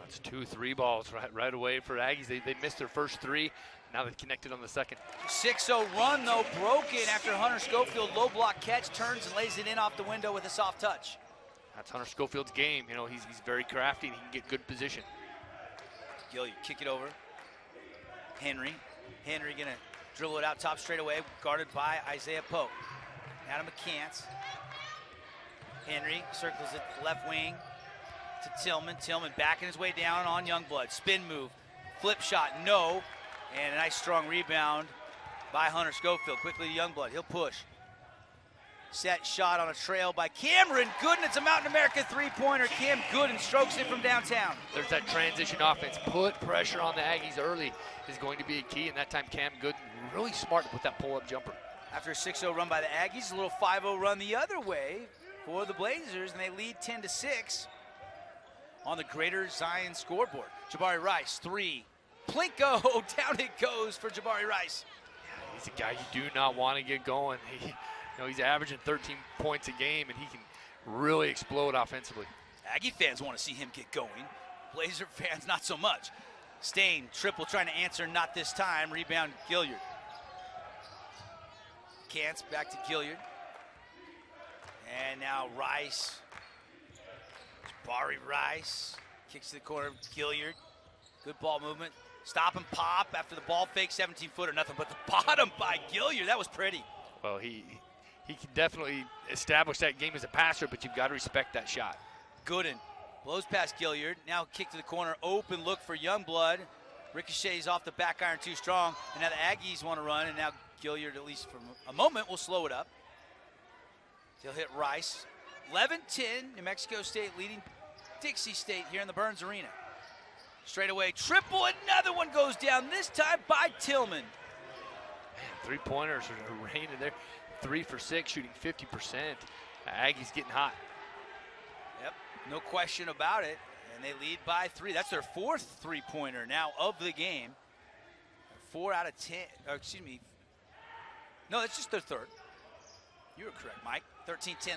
It's 2 3 balls right away for Aggies. They missed their first 3. Now they've connected on the second. 6-0 run, though, broken after Hunter Schofield low block catch, turns and lays it in off the window with a soft touch. That's Hunter Schofield's game. You know, he's very crafty and he can get good position. Gilliard, kick it over. Henry gonna dribble it out top straight away, guarded by Isaiah Pope. Adam McCants. Henry circles it left wing to Tillman. Tillman backing his way down on Youngblood. Spin move, flip shot, no. And a nice strong rebound by Hunter Schofield. Quickly to Youngblood, he'll push. Set shot on a trail by Cameron Gooden. It's a Mountain America three-pointer. Cam Gooden strokes it from downtown. There's that transition offense. Put pressure on the Aggies early is going to be a key, and that time Cam Gooden really smart with that pull-up jumper. After a 6-0 run by the Aggies, a little 5-0 run the other way for the Blazers, and they lead 10-6 on the Greater Zion scoreboard. Jabari Rice, 3. Plinko, down it goes for Jabari Rice. Yeah, he's a guy you do not want to get going. He's averaging 13 points a game, and he can really explode offensively. Aggie fans want to see him get going. Blazer fans, not so much. Stain, triple trying to answer, not this time. Rebound, Gilliard. Kantz back to Gilliard. And now Rice. Jabari Rice kicks to the corner, Gilliard. Good ball movement. Stop and pop after the ball fake, 17-footer, nothing but the bottom by Gilliard. That was pretty. Well, he can definitely establish that game as a passer, but you've got to respect that shot. Gooden blows past Gilliard. Now kick to the corner, open look for Youngblood. Ricochets off the back iron too strong, and now the Aggies want to run, and now Gilliard, at least for a moment, will slow it up. He'll hit Rice. 11-10, New Mexico State leading Dixie State here in the Burns Arena. Straight away, triple, another one goes down, this time by Tillman. Man, three-pointers are raining there. 3 for 6, shooting 50%. Aggies getting hot. Yep, no question about it. And they lead by 3. That's their 4th three-pointer now of the game. 4 out of 10, or excuse me. No, that's just their 3rd. You were correct, Mike. 13-10.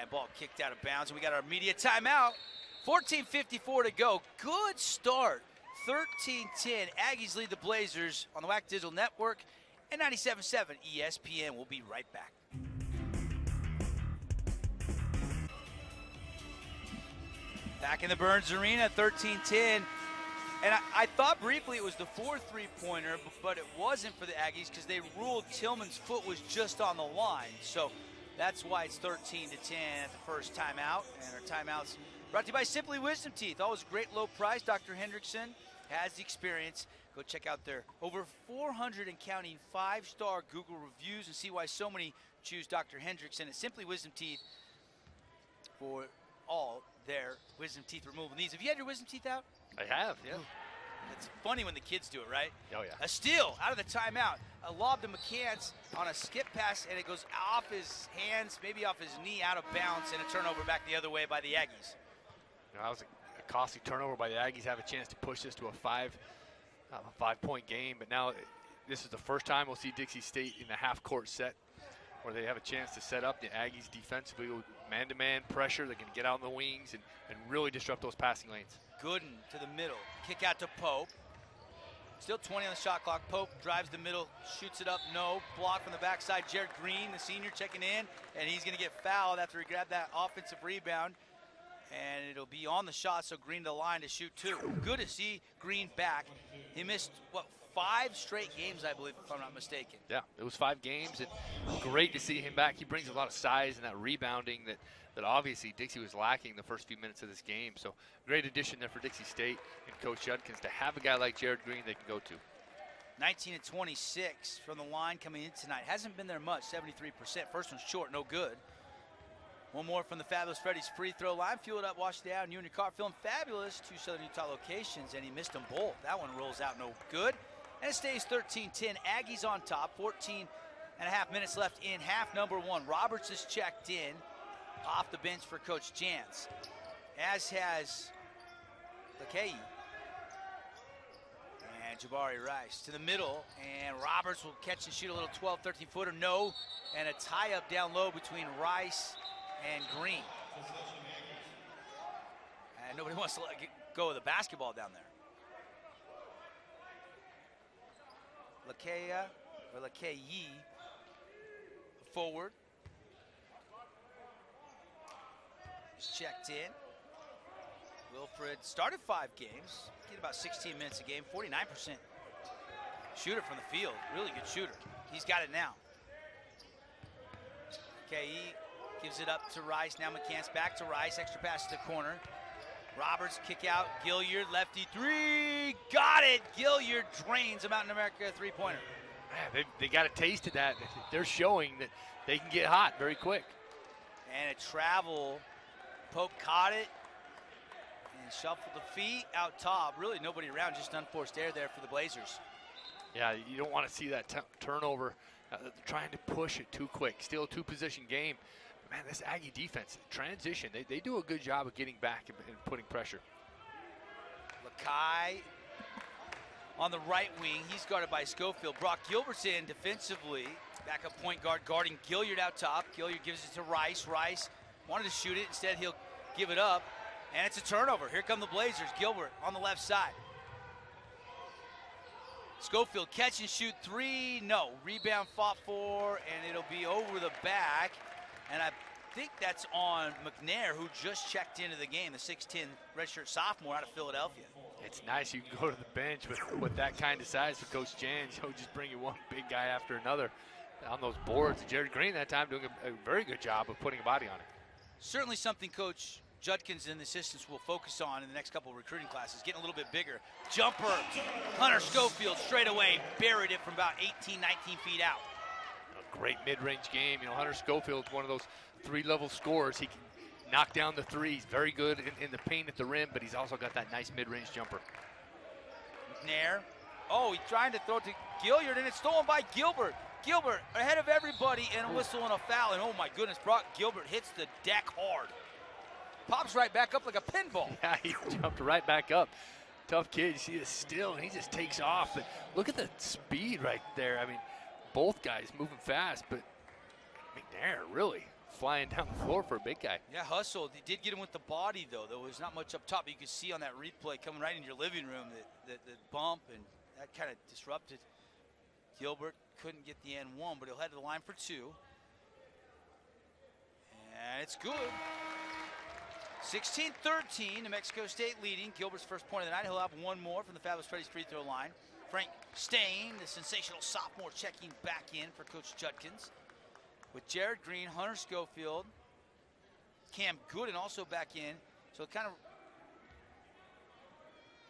And ball kicked out of bounds, and we got our immediate timeout. 14:54 to go. Good start. 13-10. Aggies lead the Blazers on the WAC Digital Network and 97.7 ESPN. We'll be right back. Back in the Burns Arena, 13-10. And I thought briefly it was the 4th three-pointer, but it wasn't for the Aggies because they ruled Tillman's foot was just on the line. So that's why it's 13-10 at the first timeout. And our timeouts brought to you by Simply Wisdom Teeth. Always great low price. Dr. Hendrickson has the experience. Go check out their over 400 and counting 5-star Google reviews and see why so many choose Dr. Hendrickson at Simply Wisdom Teeth for all their wisdom teeth removal needs. Have you had your wisdom teeth out? I have, yeah. It's funny when the kids do it, right? Oh, yeah. A steal out of the timeout. A lob to McCants on a skip pass, and it goes off his hands, maybe off his knee, out of bounds, and a turnover back the other way by the Aggies. That was a costly turnover by the Aggies. Have a chance to push this to a 5-point game, but now this is the first time we'll see Dixie State in a half-court set where they have a chance to set up the Aggies defensively with man-to-man pressure. They can get out in the wings and really disrupt those passing lanes. Gooden to the middle, kick out to Pope. Still 20 on the shot clock. Pope drives the middle, shoots it up, no. Block from the backside. Jared Green, the senior, checking in, and he's going to get fouled after he grabbed that offensive rebound. And it'll be on the shot, so Green to the line to shoot 2. Good to see Green back. He missed, 5 straight games, I believe, if I'm not mistaken. Yeah, it was 5 games, and great to see him back. He brings a lot of size and that rebounding that obviously Dixie was lacking the first few minutes of this game. So great addition there for Dixie State and Coach Judkins to have a guy like Jared Green they can go to. 19 and 26 from the line coming in tonight. Hasn't been there much, 73%. First one's short, no good. One more from the Fabulous Freddy's free throw line. Fuel it up, wash it down. You and your car feeling fabulous. 2 Southern Utah locations, and he missed them both. That one rolls out no good. And it stays 13-10. Aggies on top. 14 and a half minutes left in half number 1. Roberts is checked in off the bench for Coach Jans, as has Lakei. And Jabari Rice to the middle, and Roberts will catch and shoot a little 12, 13-footer, no. And a tie-up down low between Rice and Green. And Nobody wants to go with the basketball down there. Lakeyi forward. He's checked in. Wilfred started 5 games. Get about 16 minutes a game, 49% shooter from the field. Really good shooter. He's got it now. Lakeyi gives it up to Rice. Now McCants back to Rice. Extra pass to the corner. Roberts kick out. Gilliard, lefty 3. Got it. Gilliard drains a Mountain America 3-pointer. They got a taste of that. They're showing that they can get hot very quick. And a travel. Pope caught it and shuffled the feet out top. Really nobody around, just unforced error there for the Blazers. Yeah, you don't want to see that turnover. They're trying to push it too quick. Still a 2-position game. But man, this Aggie defense, transition, they do a good job of getting back and putting pressure. Lakai on the right wing. He's guarded by Schofield. Brock Gilbert's in defensively. Backup point guard guarding Gilliard out top. Gilliard gives it to Rice. Rice wanted to shoot it. Instead, he'll give it up. And it's a turnover. Here come the Blazers. Gilbert on the left side. Schofield catch and shoot 3. No. Rebound fought for, and it'll be over the back. And I think that's on McNair, who just checked into the game, the 6'10 redshirt sophomore out of Philadelphia. It's nice you can go to the bench with that kind of size for Coach Jans. He'll just bring you one big guy after another on those boards. Jared Green that time doing a very good job of putting a body on it. Certainly something Coach Judkins and the assistants will focus on in the next couple of recruiting classes, getting a little bit bigger. Jumper, Hunter Schofield straight away, buried it from about 18, 19 feet out. A great mid-range game. You know, Hunter Schofield's one of those 3-level scorers. He can knock down the threes. Very good in the paint at the rim, but he's also got that nice mid-range jumper. McNair. Oh, he's trying to throw it to Gilliard, and it's stolen by Gilbert. Gilbert ahead of everybody, and a whistle and a foul. And oh my goodness, Brock Gilbert hits the deck hard. Pops right back up like a pinball. Yeah, he jumped right back up. Tough kid. You see this still, and he just takes off. But look at the speed right there. I mean, both guys moving fast, but McNair really flying down the floor for a big guy. Yeah, hustled. He did get him with the body, though. There was not much up top. You could see on that replay coming right into your living room that bump, and that kind of disrupted. Gilbert couldn't get the N1, but he'll head to the line for 2. And it's good. 16-13, New Mexico State leading. Gilbert's first point of the night. He'll have one more from the Fabulous Freddy's free throw line. Frank Stain, the sensational sophomore, checking back in for Coach Judkins. With Jared Green, Hunter Schofield, Cam Gooden also back in. So kind of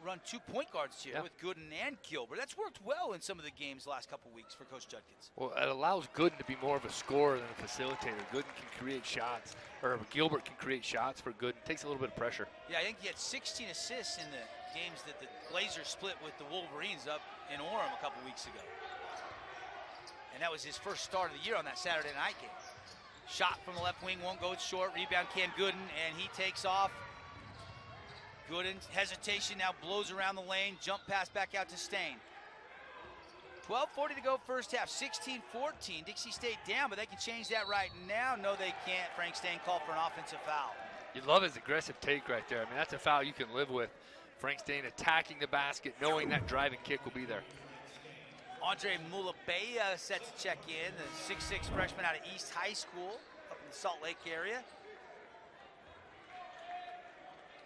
run 2 point guards here with Gooden and Gilbert. That's worked well in some of the games the last couple weeks for Coach Judkins. Well, it allows Gooden to be more of a scorer than a facilitator. Gooden can create shots, or Gilbert can create shots for Gooden. Takes a little bit of pressure. Yeah, I think he had 16 assists in the games that the Blazers split with the Wolverines up in Orem a couple weeks ago. And that was his first start of the year on that Saturday night game. Shot from the left wing, won't go short. Rebound Cam Gooden, and he takes off. Gooden's hesitation now blows around the lane. Jump pass back out to Stain. 12:40 to go first half. 16-14. Dixie State down, but they can change that right now. No, they can't. Frank Stain called for an offensive foul. You love his aggressive take right there. I mean, that's a foul you can live with. Frank Stain attacking the basket, knowing that driving kick will be there. Andre Mulabea set to check in, the 6'6 freshman out of East High School up in the Salt Lake area.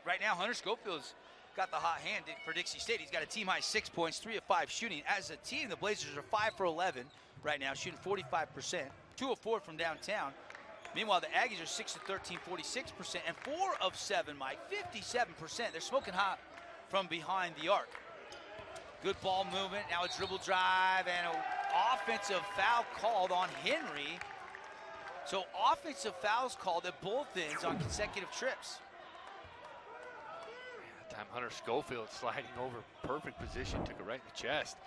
Right now, Hunter Schofield's got the hot hand for Dixie State. He's got a team-high 6 points, 3 of 5 shooting. As a team, the Blazers are 5 for 11 right now, shooting 45%, 2 of 4 from downtown. Meanwhile, the Aggies are 6 of 13, 46%, and 4 of 7, Mike, 57%. They're smoking hot from behind the arc. Good ball movement, now a dribble drive, and an offensive foul called on Henry. So offensive fouls called at both ends on consecutive trips. That time Hunter Schofield sliding over, perfect position, took it right in the chest.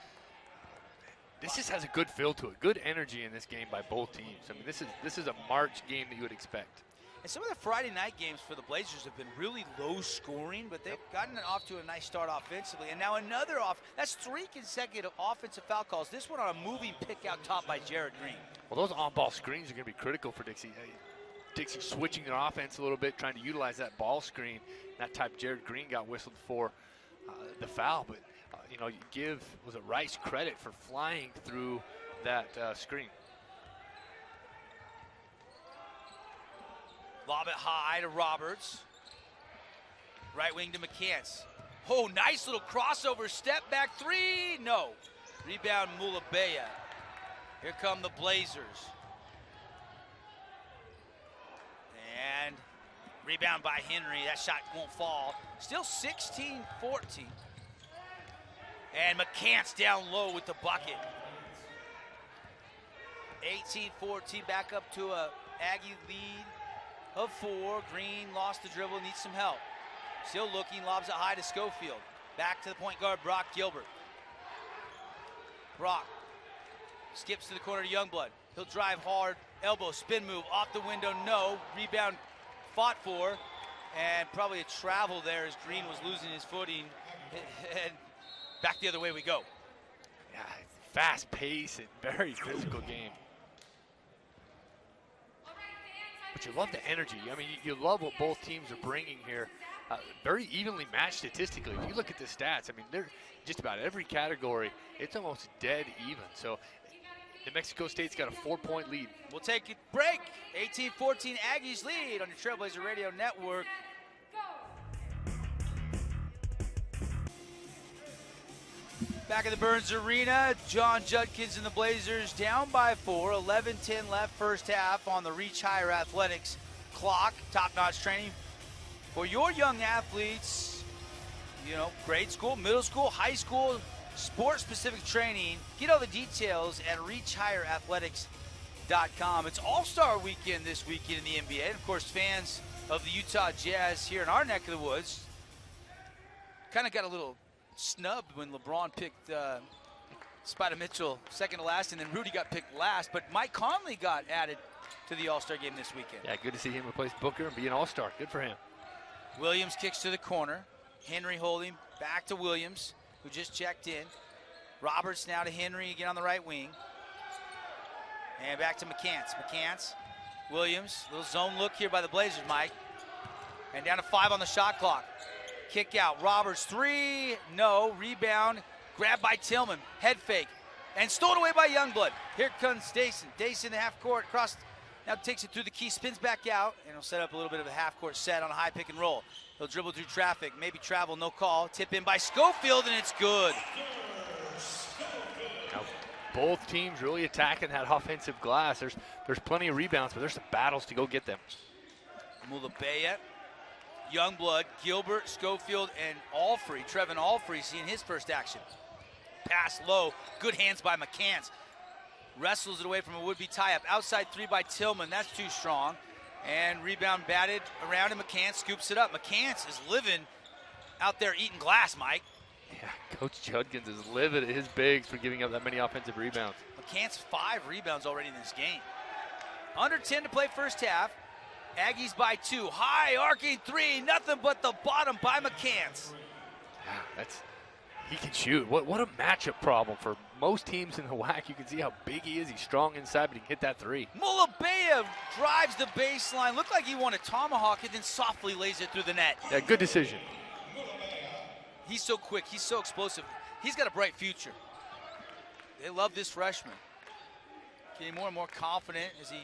This just has a good feel to it, good energy in this game by both teams. I mean, this is a March game that you would expect. And some of the Friday night games for the Blazers have been really low scoring, but they've gotten it off to a nice start offensively. And now another that's 3 consecutive offensive foul calls. This one on a moving pick out top by Jared Green. Well, those on-ball screens are going to be critical for Dixie. Dixie switching their offense a little bit, trying to utilize that ball screen. That time Jared Green got whistled for the foul, but you know, you give Rice credit for flying through that screen. Lob it high to Roberts. Right wing to McCants. Oh, nice little crossover, step back three, no. Rebound Mulabea. Here come the Blazers. And rebound by Henry, that shot won't fall. Still 16-14. And McCants down low with the bucket. 18-14, back up to a Aggie lead of 4. Green lost the dribble, needs some help. Still looking, lobs it high to Schofield. Back to the point guard, Brock Gilbert. Brock skips to the corner to Youngblood. He'll drive hard, elbow, spin move, off the window, no. Rebound fought for, and probably a travel there as Green was losing his footing. And back the other way we go. Yeah, fast pace and very physical game. But you love the energy. I mean, you love what both teams are bringing here. Very evenly matched statistically. If you look at the stats, I mean, they're just about every category, it's almost dead even. So New Mexico State's got a 4-point lead. We'll take a break. 18-14 Aggies lead on your Trailblazer Radio Network. Back at the Burns Arena, John Judkins and the Blazers down by 4. 11-10 left first half on the Reach Higher Athletics clock. Top-notch training for your young athletes. You know, grade school, middle school, high school, sport-specific training. Get all the details at reachhigherathletics.com. It's All-Star Weekend this weekend in the NBA. And of course, fans of the Utah Jazz here in our neck of the woods kind of got a little snubbed when LeBron picked Spider Mitchell second to last, and then Rudy got picked last. But Mike Conley got added to the All-Star game this weekend. Yeah, good to see him replace Booker and be an All-Star. Good for him. Williams kicks to the corner. Henry holding back to Williams, who just checked in. Roberts now to Henry again on the right wing. And back to McCants. McCants, Williams, little zone look here by the Blazers, Mike. And down to 5 on the shot clock. Kick out, Roberts, 3, no. Rebound, grabbed by Tillman, head fake, and stolen away by Youngblood. Here comes Dayson. Dayson, the half court, across, now takes it through the key, spins back out, and he'll set up a little bit of a half court set on a high pick and roll. He'll dribble through traffic, maybe travel, no call. Tip in by Schofield, and it's good. Now, both teams really attacking that offensive glass. There's plenty of rebounds, but there's some battles to go get them. Mulabea, Youngblood, Gilbert, Schofield, and Alfrey. Trevin Alfrey seeing his first action. Pass low, good hands by McCants. Wrestles it away from a would-be tie-up. Outside 3 by Tillman, that's too strong. And rebound batted around, and McCants scoops it up. McCants is living out there eating glass, Mike. Yeah, Coach Judkins is livid at his bigs for giving up that many offensive rebounds. McCants 5 rebounds already in this game. Under 10 to play first half. Aggies by 2. High arcing 3, nothing but the bottom by McCants. Yeah, he can shoot. What a matchup problem for most teams in the WAC. You can see how big he is. He's strong inside, but he can hit that 3. Mulabea drives the baseline. Looked like he wanted a tomahawk and then softly lays it through the net. Yeah, good decision. He's so quick. He's so explosive. He's got a bright future. They love this freshman. Getting more and more confident as he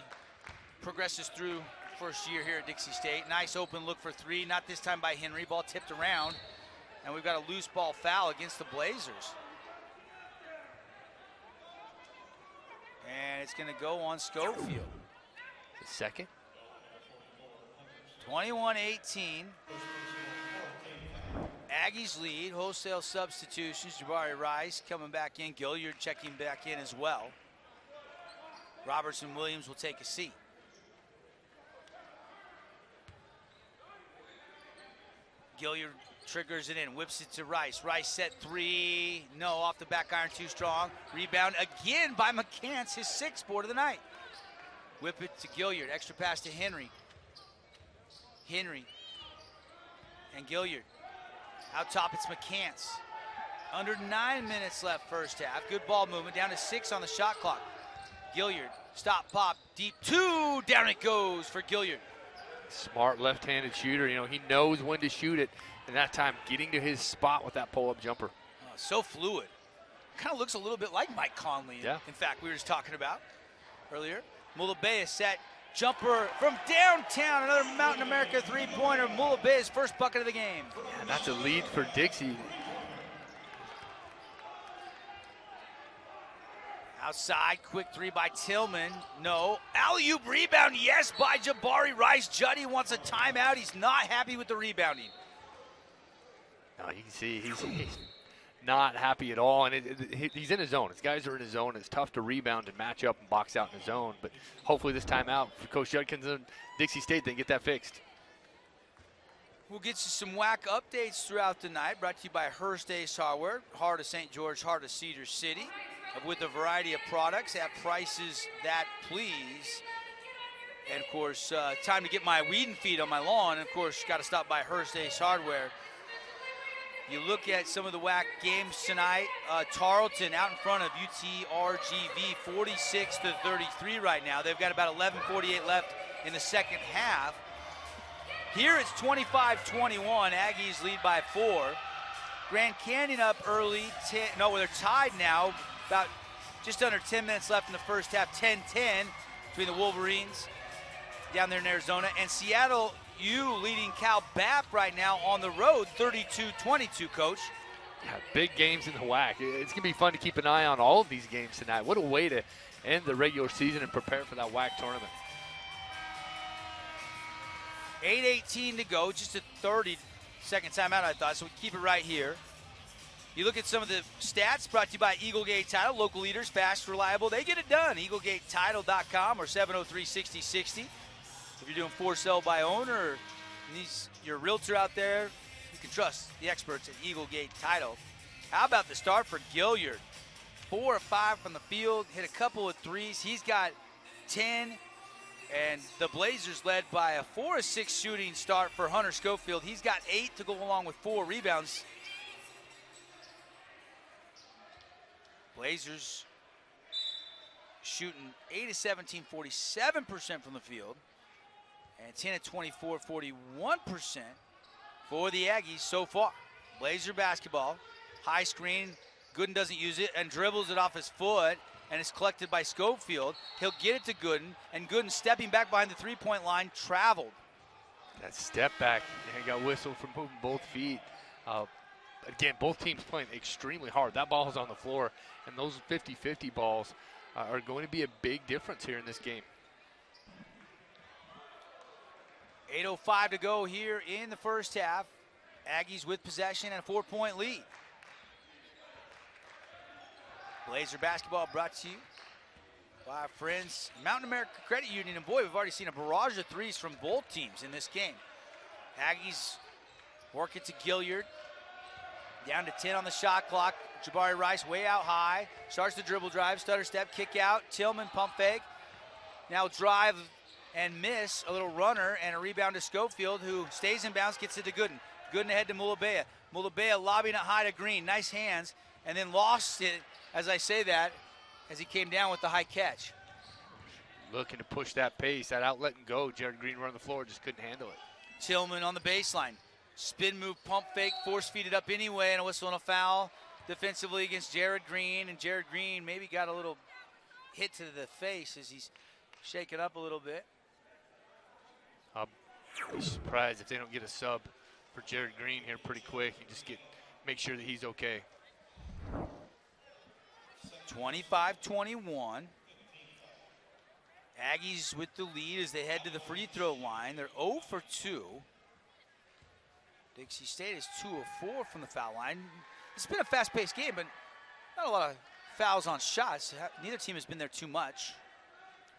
progresses through first year here at Dixie State. Nice open look for 3. Not this time by Henry. Ball tipped around. And we've got a loose ball foul against the Blazers. And it's going to go on Schofield. The second. 21-18. Aggies lead. Wholesale substitutions. Jabari Rice coming back in. Gilliard checking back in as well. Robertson Williams will take a seat. Gilliard triggers it in, whips it to Rice. Rice set 3, no, off the back iron, too strong. Rebound again by McCants, his 6th board of the night. Whip it to Gilliard, extra pass to Henry. Henry and Gilliard. Out top, it's McCants. Under 9 minutes left first half. Good ball movement, down to 6 on the shot clock. Gilliard, stop, pop, deep 2, down it goes for Gilliard. Smart left-handed shooter. You know, he knows when to shoot it, and that time getting to his spot with that pull-up jumper. So fluid. Kind of looks a little bit like Mike Conley. Yeah. In fact, we were just talking about earlier. Mulabea set, jumper from downtown, another Mountain America three-pointer. Mulabea's first bucket of the game. Yeah, and that's a lead for Dixie. Outside, quick three by Tillman. No. Alley-oop rebound, yes, by Jabari Rice. Juddy wants a timeout. He's not happy with the rebounding. No, you can see he's not happy at all, and he's in his zone. His guys are in his zone. It's tough to rebound and match up and box out in his zone, but hopefully this timeout for Coach Judkins and Dixie State, they can get that fixed. We'll get you some WAC updates throughout the night, brought to you by Hearst Ace Hardware, heart of St. George, heart of Cedar City, with a variety of products at prices that please. And, of course, time to get my weed and feed on my lawn. And, of course, got to stop by Hearst Ace Hardware. You look at some of the WAC games tonight. Tarleton out in front of UTRGV, 46-33 right now. They've got about 11:48 left in the second half. Here it's 25-21. Aggies lead by 4. Grand Canyon up early. They're tied now. About just under 10 minutes left in the first half. 10-10 between the Wolverines down there in Arizona. And Seattle U leading Cal BAP right now on the road, 32-22, Coach. Yeah, big games in the WAC. It's going to be fun to keep an eye on all of these games tonight. What a way to end the regular season and prepare for that WAC tournament. 8:18 to go, just a 30-second timeout, I thought, so we keep it right here. You look at some of the stats brought to you by Eaglegate Title, local leaders, fast, reliable. They get it done. EaglegateTitle.com or 703-6060. If you're doing for sale by owner, or your realtor out there, you can trust the experts at Eaglegate Title. How about the start for Gilliard? 4 of 5 from the field, hit a couple of threes. He's got 10, and the Blazers led by a 4 of 6 shooting start for Hunter Schofield. He's got 8 to go along with 4 rebounds. Blazers shooting 8 of 17, 47% from the field. And 10 of 24, 41% for the Aggies so far. Blazer basketball, high screen, Gooden doesn't use it and dribbles it off his foot, and it's collected by Schofield. He'll get it to Gooden, and Gooden stepping back behind the three-point line, traveled. That step back, he got whistled for moving both feet. Again, both teams playing extremely hard. That ball is on the floor, and those 50-50 balls are going to be a big difference here in this game. 8:05 to go here in the first half. Aggies with possession and a 4-point lead. Blazer basketball brought to you by our friends Mountain America Credit Union. And boy, we've already seen a barrage of threes from both teams in this game. Aggies work it to Gilliard. Down to 10 on the shot clock. Jabari Rice way out high. Starts the dribble drive, stutter step, kick out. Tillman pump fake. Now drive and miss, a little runner, and a rebound to Schofield, who stays in bounds, gets it to Gooden. Gooden ahead to Mulabea. Mulabea lobbing it high to Green. Nice hands, and then lost it, as I say that, as he came down with the high catch. Looking to push that pace, that outlet and go. Jared Green running the floor, just couldn't handle it. Tillman on the baseline. Spin move, pump fake, force feed it up anyway, and a whistle and a foul defensively against Jared Green. And Jared Green maybe got a little hit to the face as he's shaking up a little bit. I'll be surprised if they don't get a sub for Jared Green here pretty quick. You just make sure that he's okay. 25-21. Aggies with the lead as they head to the free throw line. They're 0 for 2. Dixie State is 2 of 4 from the foul line. It's been a fast-paced game, but not a lot of fouls on shots. Neither team has been there too much.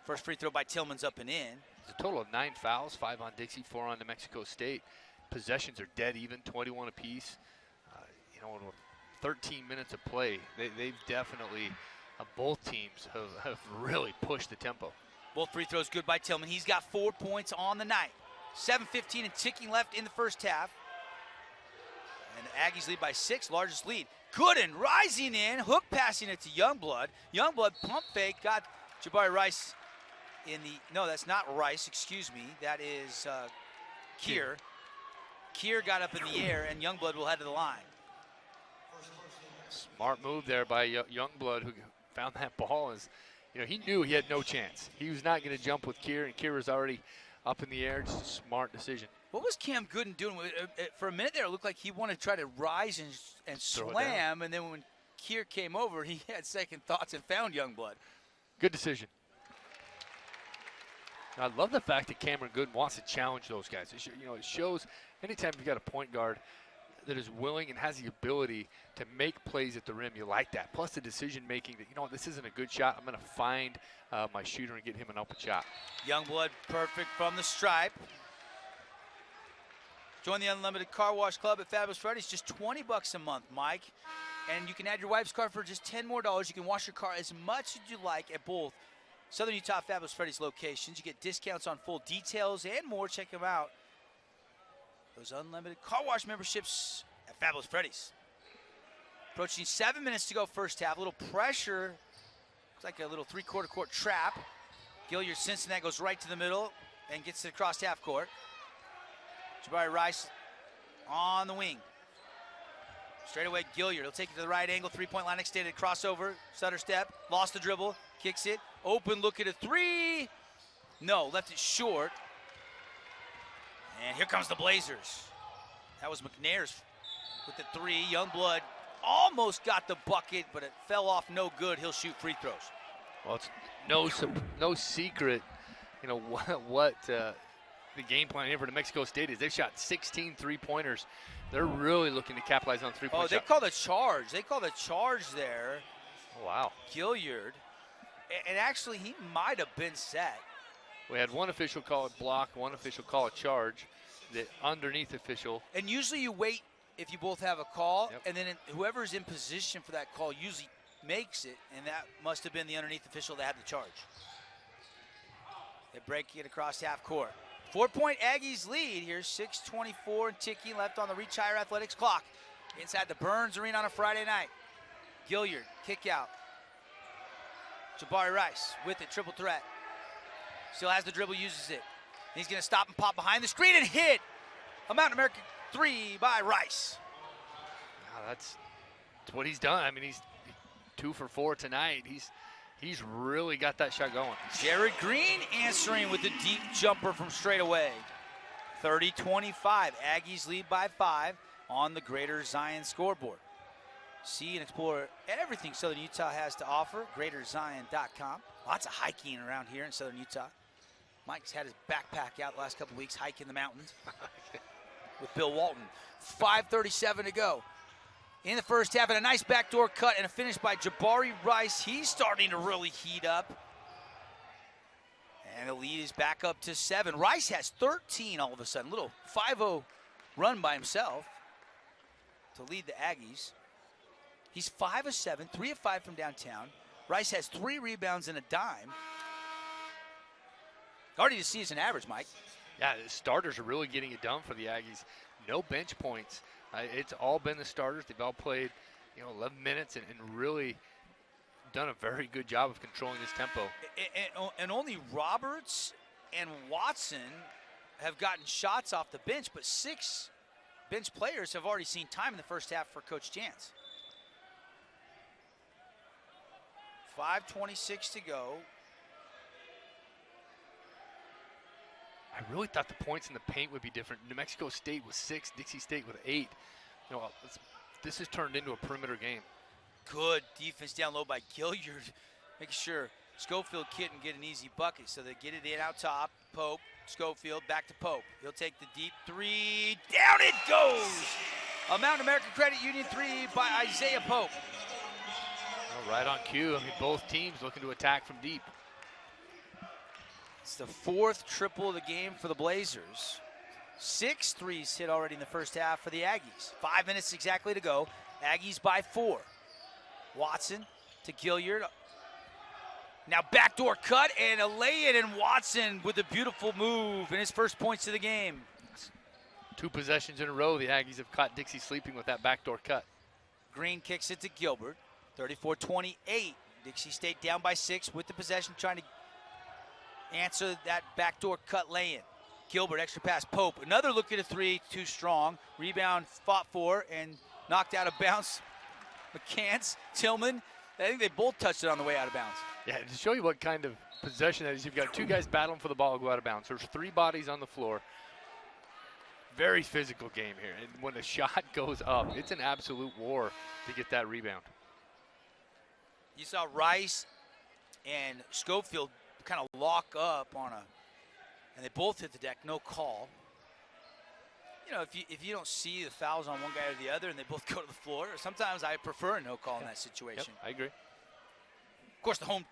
First free throw by Tillman's up and in. It's a total of 9 fouls, 5 on Dixie, 4 on New Mexico State. Possessions are dead even, 21 apiece. 13 minutes of play. They've definitely, both teams have really pushed the tempo. Both free throws good by Tillman. He's got 4 points on the night. 7:15 and ticking left in the first half. And the Aggies lead by 6, largest lead. Gooden rising in, hook passing it to Youngblood. Youngblood pump fake, got Jabari Rice no, that's not Rice, excuse me. That is Keir. Keir got up in the air, and Youngblood will head to the line. Smart move there by Youngblood, who found that ball. He knew he had no chance. He was not going to jump with Keir, and Keir was already up in the air. Just a smart decision. What was Cam Gooden doing? For a minute there, it looked like he wanted to try to rise and slam, and then when Keir came over, he had second thoughts and found Youngblood. Good decision. I love the fact that Cameron Gooden wants to challenge those guys. It shows anytime you've got a point guard that is willing and has the ability to make plays at the rim, you like that. Plus the decision making that, this isn't a good shot. I'm going to find my shooter and get him an open shot. Youngblood perfect from the stripe. Join the Unlimited Car Wash Club at Fabulous Freddy's. Just $20 a month, Mike. And you can add your wife's car for just $10 more. You can wash your car as much as you like at both Southern Utah Fabulous Freddy's locations. You get discounts on full details and more. Check them out. Those unlimited car wash memberships at Fabulous Freddy's. Approaching 7 minutes to go first half. A little pressure. Looks like a little three-quarter court trap. Gilliard sensing that, goes right to the middle and gets it across half court. Jabari Rice on the wing. Straight away, Gilliard. He'll take it to the right angle. Three-point line extended. Crossover. Stutter step. Lost the dribble. Kicks it. Open look at a three. No, left it short. And here comes the Blazers. That was McNair's with the three. Youngblood almost got the bucket, but it fell off no good. He'll shoot free throws. Well, it's no secret, what the game plan here for New Mexico State is. They've shot 16 three-pointers. They're really looking to capitalize on three-point they called a charge. They called a charge there. Oh, wow. Gilliard. And actually, he might have been set. We had one official call it block, one official call it charge. The underneath official. And usually you wait if you both have a call, and then whoever's in position for that call usually makes it, and that must have been the underneath official that had the charge. They break it across half court. 4-point Aggies lead here, 6:24 and ticking left on the Reach Higher Athletics clock. Inside the Burns Arena on a Friday night. Gilliard, kick out. Jabari Rice with it, triple threat. Still has the dribble, uses it. He's going to stop and pop behind the screen and hit. A Mountain American three by Rice. Wow, that's what he's done. I mean, he's 2 for 4 tonight. He's really got that shot going. Jared Green answering with a deep jumper from straight away. 30-25. Aggies lead by 5 on the Greater Zion scoreboard. See and explore everything Southern Utah has to offer. GreaterZion.com. Lots of hiking around here in Southern Utah. Mike's had his backpack out the last couple weeks, hiking the mountains with Bill Walton. 5:37 to go in the first half, and a nice backdoor cut and a finish by Jabari Rice. He's starting to really heat up. And the lead is back up to 7. Rice has 13 all of a sudden. Little 5-0 run by himself to lead the Aggies. He's 5 of 7, 3 of 5 from downtown. Rice has 3 rebounds and a dime. Already to see as an average, Mike. Yeah, the starters are really getting it done for the Aggies. No bench points. It's all been the starters. They've all played, 11 minutes and really done a very good job of controlling this tempo. And only Roberts and Watson have gotten shots off the bench, but 6 bench players have already seen time in the first half for Coach Jantz. 5:26 to go. I really thought the points in the paint would be different. New Mexico State with 6, Dixie State with 8. This has turned into a perimeter game. Good defense down low by Gilliard, making sure Schofield couldn't get an easy bucket. So they get it in out top. Pope, Schofield, back to Pope. He'll take the deep 3. Down it goes! A Mountain American Credit Union 3 by Isaiah Pope. Right on cue. I mean, both teams looking to attack from deep. It's the 4th triple of the game for the Blazers. 6 threes hit already in the first half for the Aggies. 5 minutes exactly to go. Aggies by 4. Watson to Gilliard. Now backdoor cut and a lay-in, and Watson with a beautiful move and his first points of the game. 2 possessions in a row. The Aggies have caught Dixie sleeping with that backdoor cut. Green kicks it to Gilbert. 34-28. Dixie State down by 6 with the possession, trying to answer that backdoor cut lay-in. Gilbert, extra pass, Pope. Another look at a 3, too strong. Rebound fought for and knocked out of bounds. McCants, Tillman, I think they both touched it on the way out of bounds. Yeah, to show you what kind of possession that is, you've got 2 guys battling for the ball to go out of bounds. There's 3 bodies on the floor. Very physical game here. And when the shot goes up, it's an absolute war to get that rebound. You saw Rice and Schofield kind of lock up on and they both hit the deck, no call. You know, if you don't see the fouls on one guy or the other and they both go to the floor, sometimes I prefer a no call in that situation. Yep, I agree. Of course, the home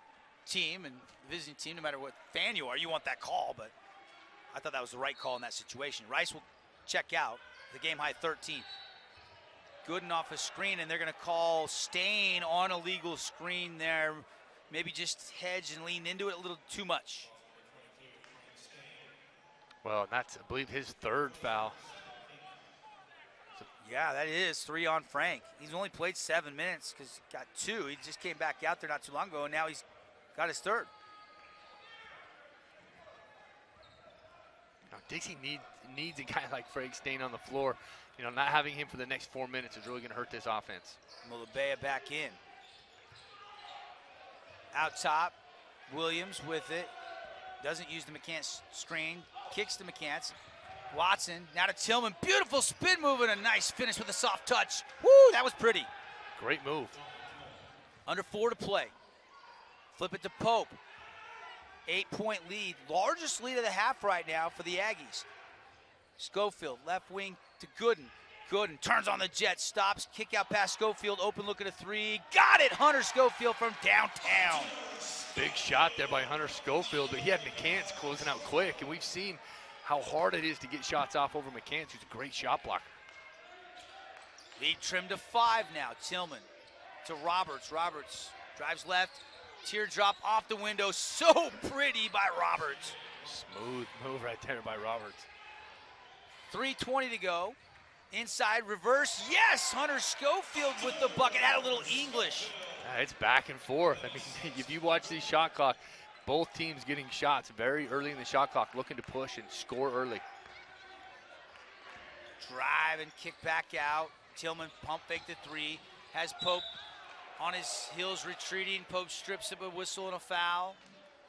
team and visiting team, no matter what fan you are, you want that call, but I thought that was the right call in that situation. Rice will check out, the game high 13. Gooden off a screen, and they're going to call Stain on a legal screen there. Maybe just hedge and lean into it a little too much. Well, that's, I believe, his 3rd foul. Yeah, that is 3 on Frank. He's only played 7 minutes because he got 2. He just came back out there not too long ago, and now he's got his 3rd. Now, Dixie needs a guy like Frank Stain on the floor. You know, not having him for the next 4 minutes is really going to hurt this offense. Mulabea back in. Out top, Williams with it. Doesn't use the McCants screen. Kicks to McCants. Watson, now to Tillman. Beautiful spin move and a nice finish with a soft touch. Woo, that was pretty. Great move. Under 4 to play. Flip it to Pope. 8-point lead. Largest lead of the half right now for the Aggies. Schofield, left wing to Gooden. Gooden turns on the jet, stops, kick out past Schofield, open look at a 3. Got it, Hunter Schofield from downtown. Big shot there by Hunter Schofield, but he had McCants closing out quick, and we've seen how hard it is to get shots off over McCants, who's a great shot blocker. Lead trimmed to 5 now. Tillman to Roberts. Roberts drives left, teardrop off the window. So pretty by Roberts. Smooth move right there by Roberts. 3:20 to go. Inside reverse. Yes, Hunter Schofield with the bucket. Had a little English. It's back and forth. I mean, if you watch these shot clock, both teams getting shots very early in the shot clock, looking to push and score early. Drive and kick back out. Tillman pump fake the 3. Has Pope on his heels retreating. Pope strips up a whistle and a foul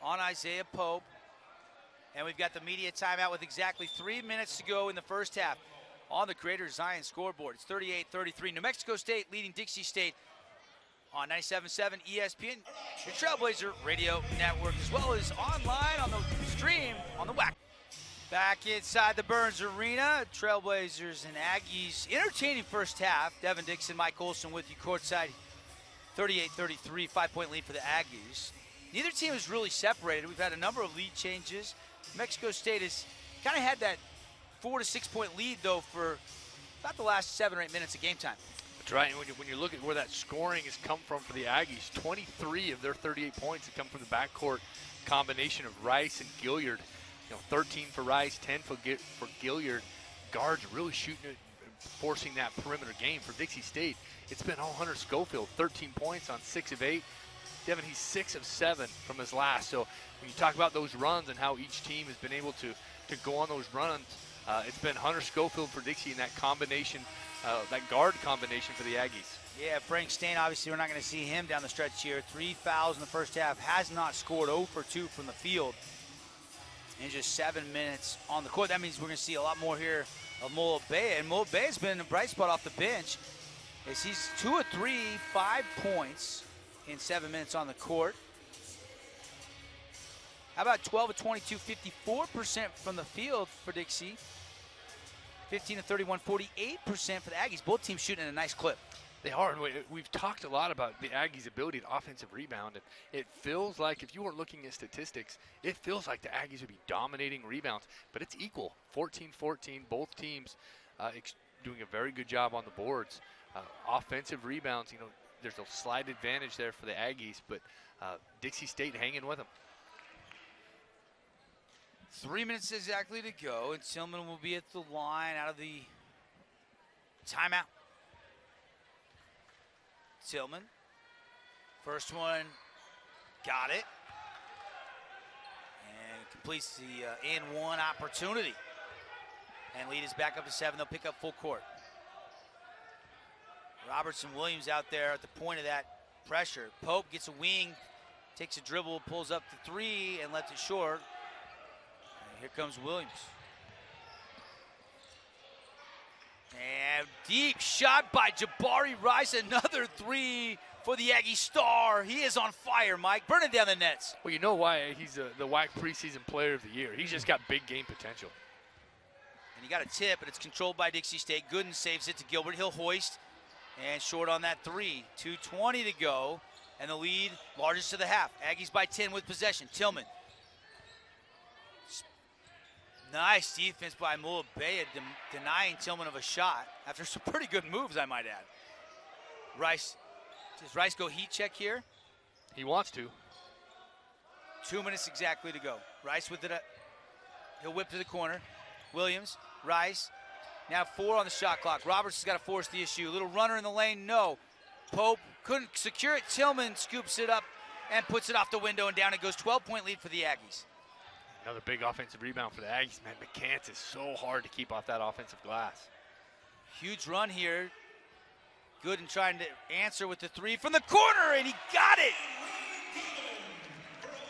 on Isaiah Pope. And we've got the media timeout with exactly 3 minutes to go in the first half on the Greater Zion scoreboard. It's 38-33. New Mexico State leading Dixie State on 97.7 ESPN, your Trailblazer radio network, as well as online on the stream on the WAC. Back inside the Burns Arena, Trailblazers and Aggies. Entertaining first half. Devin Dixon, Mike Olson with you courtside. 38-33, 5-point lead for the Aggies. Neither team is really separated. We've had a number of lead changes. Mexico State has kind of had that 4 to 6 point lead, though, for about the last 7 or 8 minutes of game time. That's right, and when you look at where that scoring has come from for the Aggies, 23 of their 38 points have come from the backcourt combination of Rice and Gilliard. You know, 13 for Rice, 10 for Gilliard. Guards really shooting it, forcing that perimeter game for Dixie State. It's been all Hunter Schofield, 13 points on 6 of 8. Devin, he's 6 of 7 from his last. So when you talk about those runs and how each team has been able to go on those runs, it's been Hunter Schofield for Dixie in that combination, that guard combination for the Aggies. Yeah, Frank Stain, obviously we're not going to see him down the stretch here. 3 fouls in the first half, has not scored, 0 for 2 from the field in just 7 minutes on the court. That means we're going to see a lot more here of Mulabea, and Mulabea has been a bright spot off the bench as he's 2 of 3, 5 points in 7 minutes on the court. How about 12 of 22, 54% from the field for Dixie. 15 of 31, 48% for the Aggies. Both teams shooting at a nice clip. They are, and we've talked a lot about the Aggies' ability to offensive rebound, and it feels like, if you weren't looking at statistics, it feels like the Aggies would be dominating rebounds, but it's equal, 14-14, both teams doing a very good job on the boards. Offensive rebounds, you know, there's a slight advantage there for the Aggies, but Dixie State hanging with them. 3 minutes exactly to go, and Tillman will be at the line out of the timeout. Tillman, first one Got it. And completes the and-one opportunity. And lead is back up to 7. They'll pick up full court. Robertson Williams out there at the point of that pressure. Pope gets a wing, takes a dribble, pulls up to 3, and lets it short. And here comes Williams. And deep shot by Jabari Rice. Another 3 for the Aggie star. He is on fire, Mike. Burning down the nets. Well, you know why he's the WAC preseason player of the year. He's just got big game potential. And he got a tip, but it's controlled by Dixie State. Gooden saves it to Gilbert. He'll hoist. And short on that 3. 2:20 to go. And the lead, largest of the half. Aggies by 10 with possession. Tillman. Nice defense by Mulabea, denying Tillman of a shot after some pretty good moves, I might add. Rice. Does Rice go heat check here? He wants to. 2 minutes exactly to go. Rice with it. He'll whip to the corner. Williams, Rice. Now 4 on the shot clock. Roberts has got to force the issue. Little runner in the lane, no. Pope couldn't secure it. Tillman scoops it up and puts it off the window, and down it goes. 12-point lead for the Aggies. Another big offensive rebound for the Aggies. Man, McCants is so hard to keep off that offensive glass. Huge run here. Gooden trying to answer with the 3 from the corner, and he got it.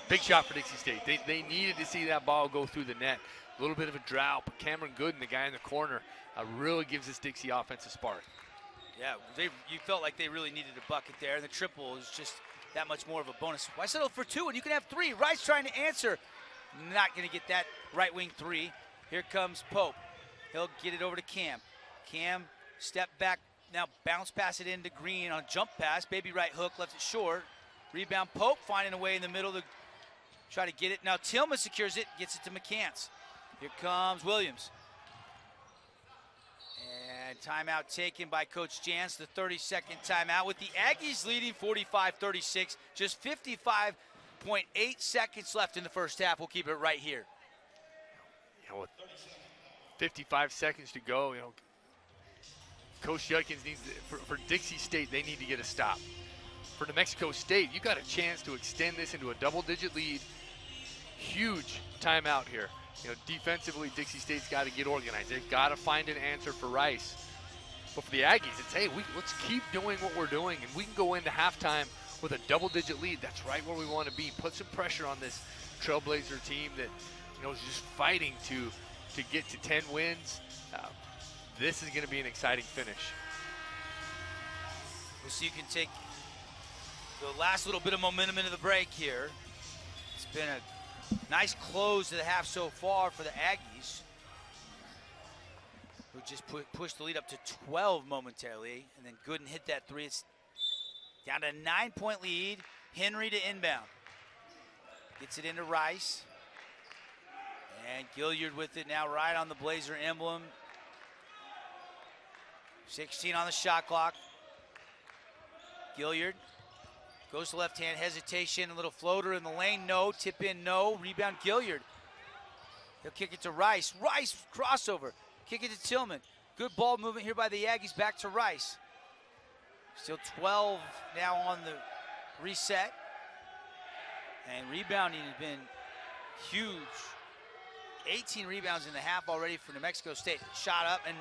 Big shot for Dixie State. They needed to see that ball go through the net. A little bit of a drought, but Cameron Gooden, the guy in the corner, really gives this Dixie offense a spark. Yeah, you felt like they really needed a bucket there, and the triple is just that much more of a bonus. Why settle for 2 and you can have 3? Rice trying to answer. Not going to get that right wing 3. Here comes Pope. He'll get it over to Cam. Cam, step back, now bounce pass it into Green on a jump pass. Baby right hook, left it short. Rebound, Pope finding a way in the middle to try to get it. Now Tillman secures it, gets it to McCants. Here comes Williams. And timeout taken by Coach Jans, the 32nd timeout, with the Aggies leading 45-36. Just 55.8 seconds left in the first half. We'll keep it right here. You know, with 55 seconds to go, Coach Judkins needs, for Dixie State, they need to get a stop. For New Mexico State, you got a chance to extend this into a double-digit lead. Huge timeout here. Defensively, Dixie State's got to get organized. They've got to find an answer for Rice. But for the Aggies, it's, hey, let's keep doing what we're doing, and we can go into halftime with a double-digit lead. That's right where we want to be. Put some pressure on this Trailblazer team that, is just fighting to get to 10 wins. This is going to be an exciting finish. We'll see who can take the last little bit of momentum into the break here. It's been a nice close to the half so far for the Aggies, who just pushed the lead up to 12 momentarily, and then Gooden hit that 3. It's down to a 9-point lead. Henry to inbound. Gets it into Rice. And Gilliard with it now right on the Blazer emblem. 16 on the shot clock. Gilliard goes to left hand, hesitation, a little floater in the lane, no. Tip in, no. Rebound, Gilliard. He'll kick it to Rice. Rice, crossover. Kick it to Tillman. Good ball movement here by the Aggies, back to Rice. Still 12 now on the reset. And rebounding has been huge. 18 rebounds in the half already for New Mexico State. Shot up, and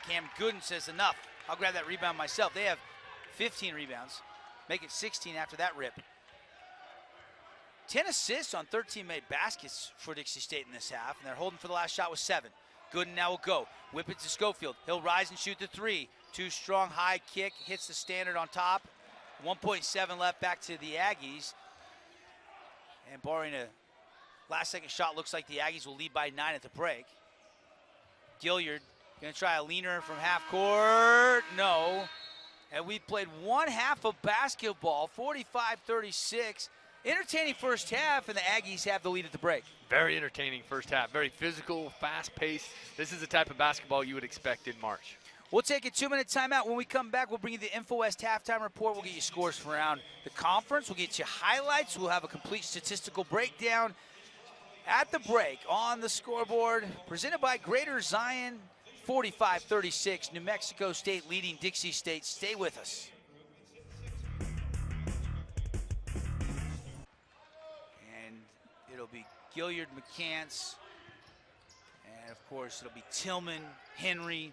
Cam Gooden says enough. I'll grab that rebound myself. They have 15 rebounds. Make it 16 after that rip. 10 assists on 13 made baskets for Dixie State in this half, and they're holding for the last shot with 7. Gooden now will go. Whip it to Schofield. He'll rise and shoot the 3. Too strong, high kick, hits the standard on top. 1.7 left back to the Aggies. And barring a last-second shot, looks like the Aggies will lead by 9 at the break. Gilliard gonna try a leaner from half court. No. And we played one half of basketball, 45-36. Entertaining first half, and the Aggies have the lead at the break. Very entertaining first half. Very physical, fast-paced. This is the type of basketball you would expect in March. We'll take a 2-minute timeout. When we come back, we'll bring you the InfoWest halftime report. We'll get you scores from around the conference. We'll get you highlights. We'll have a complete statistical breakdown at the break on the scoreboard. Presented by Greater Zion, 45-36. New Mexico State leading Dixie State. Stay with us. it'll be Gilliard, McCants, and of course it'll be Tillman, Henry,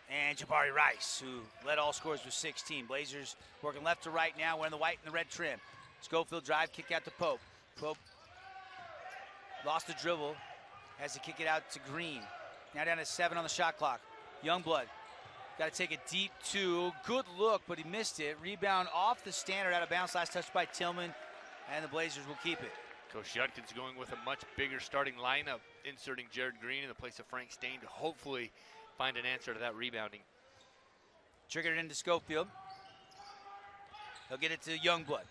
and Jabari Rice, who led all scorers with 16. Blazers working left to right now, wearing the white and the red trim. Schofield drive, kick out to Pope. Pope lost the dribble, has to kick it out to Green. Now down to 7 on the shot clock. Youngblood got to take a deep 2. Good look, but he missed it. Rebound off the standard, out of bounds. Last touch by Tillman, and the Blazers will keep it. Coach Judkins going with a much bigger starting lineup, inserting Jared Green in the place of Frank Stain to hopefully find an answer to that rebounding. Triggered it into Schofield. He'll get it to Youngblood.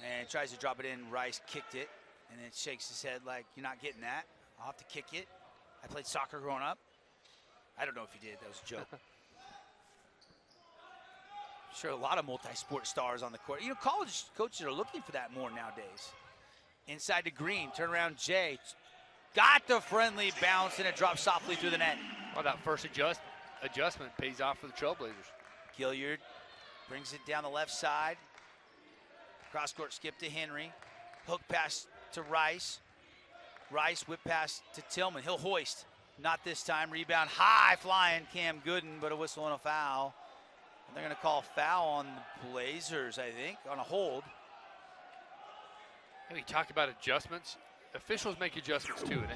And tries to drop it in. Rice kicked it, and then shakes his head like, you're not getting that. I'll have to kick it. I played soccer growing up. I don't know if he did. That was a joke. Sure, a lot of multi-sport stars on the court. You know, college coaches are looking for that more nowadays. Inside to Green. Turn around, Jay. Got the friendly bounce, and it drops softly through the net. Well, that first adjustment pays off for the Trailblazers. Gilliard brings it down the left side. Cross-court skip to Henry. Hook pass to Rice. Rice whip pass to Tillman. He'll hoist. Not this time. Rebound high flying Cam Gooden, but a whistle and a foul. And they're going to call a foul on the Blazers, I think, on a hold. And we talk about adjustments. Officials make adjustments too, and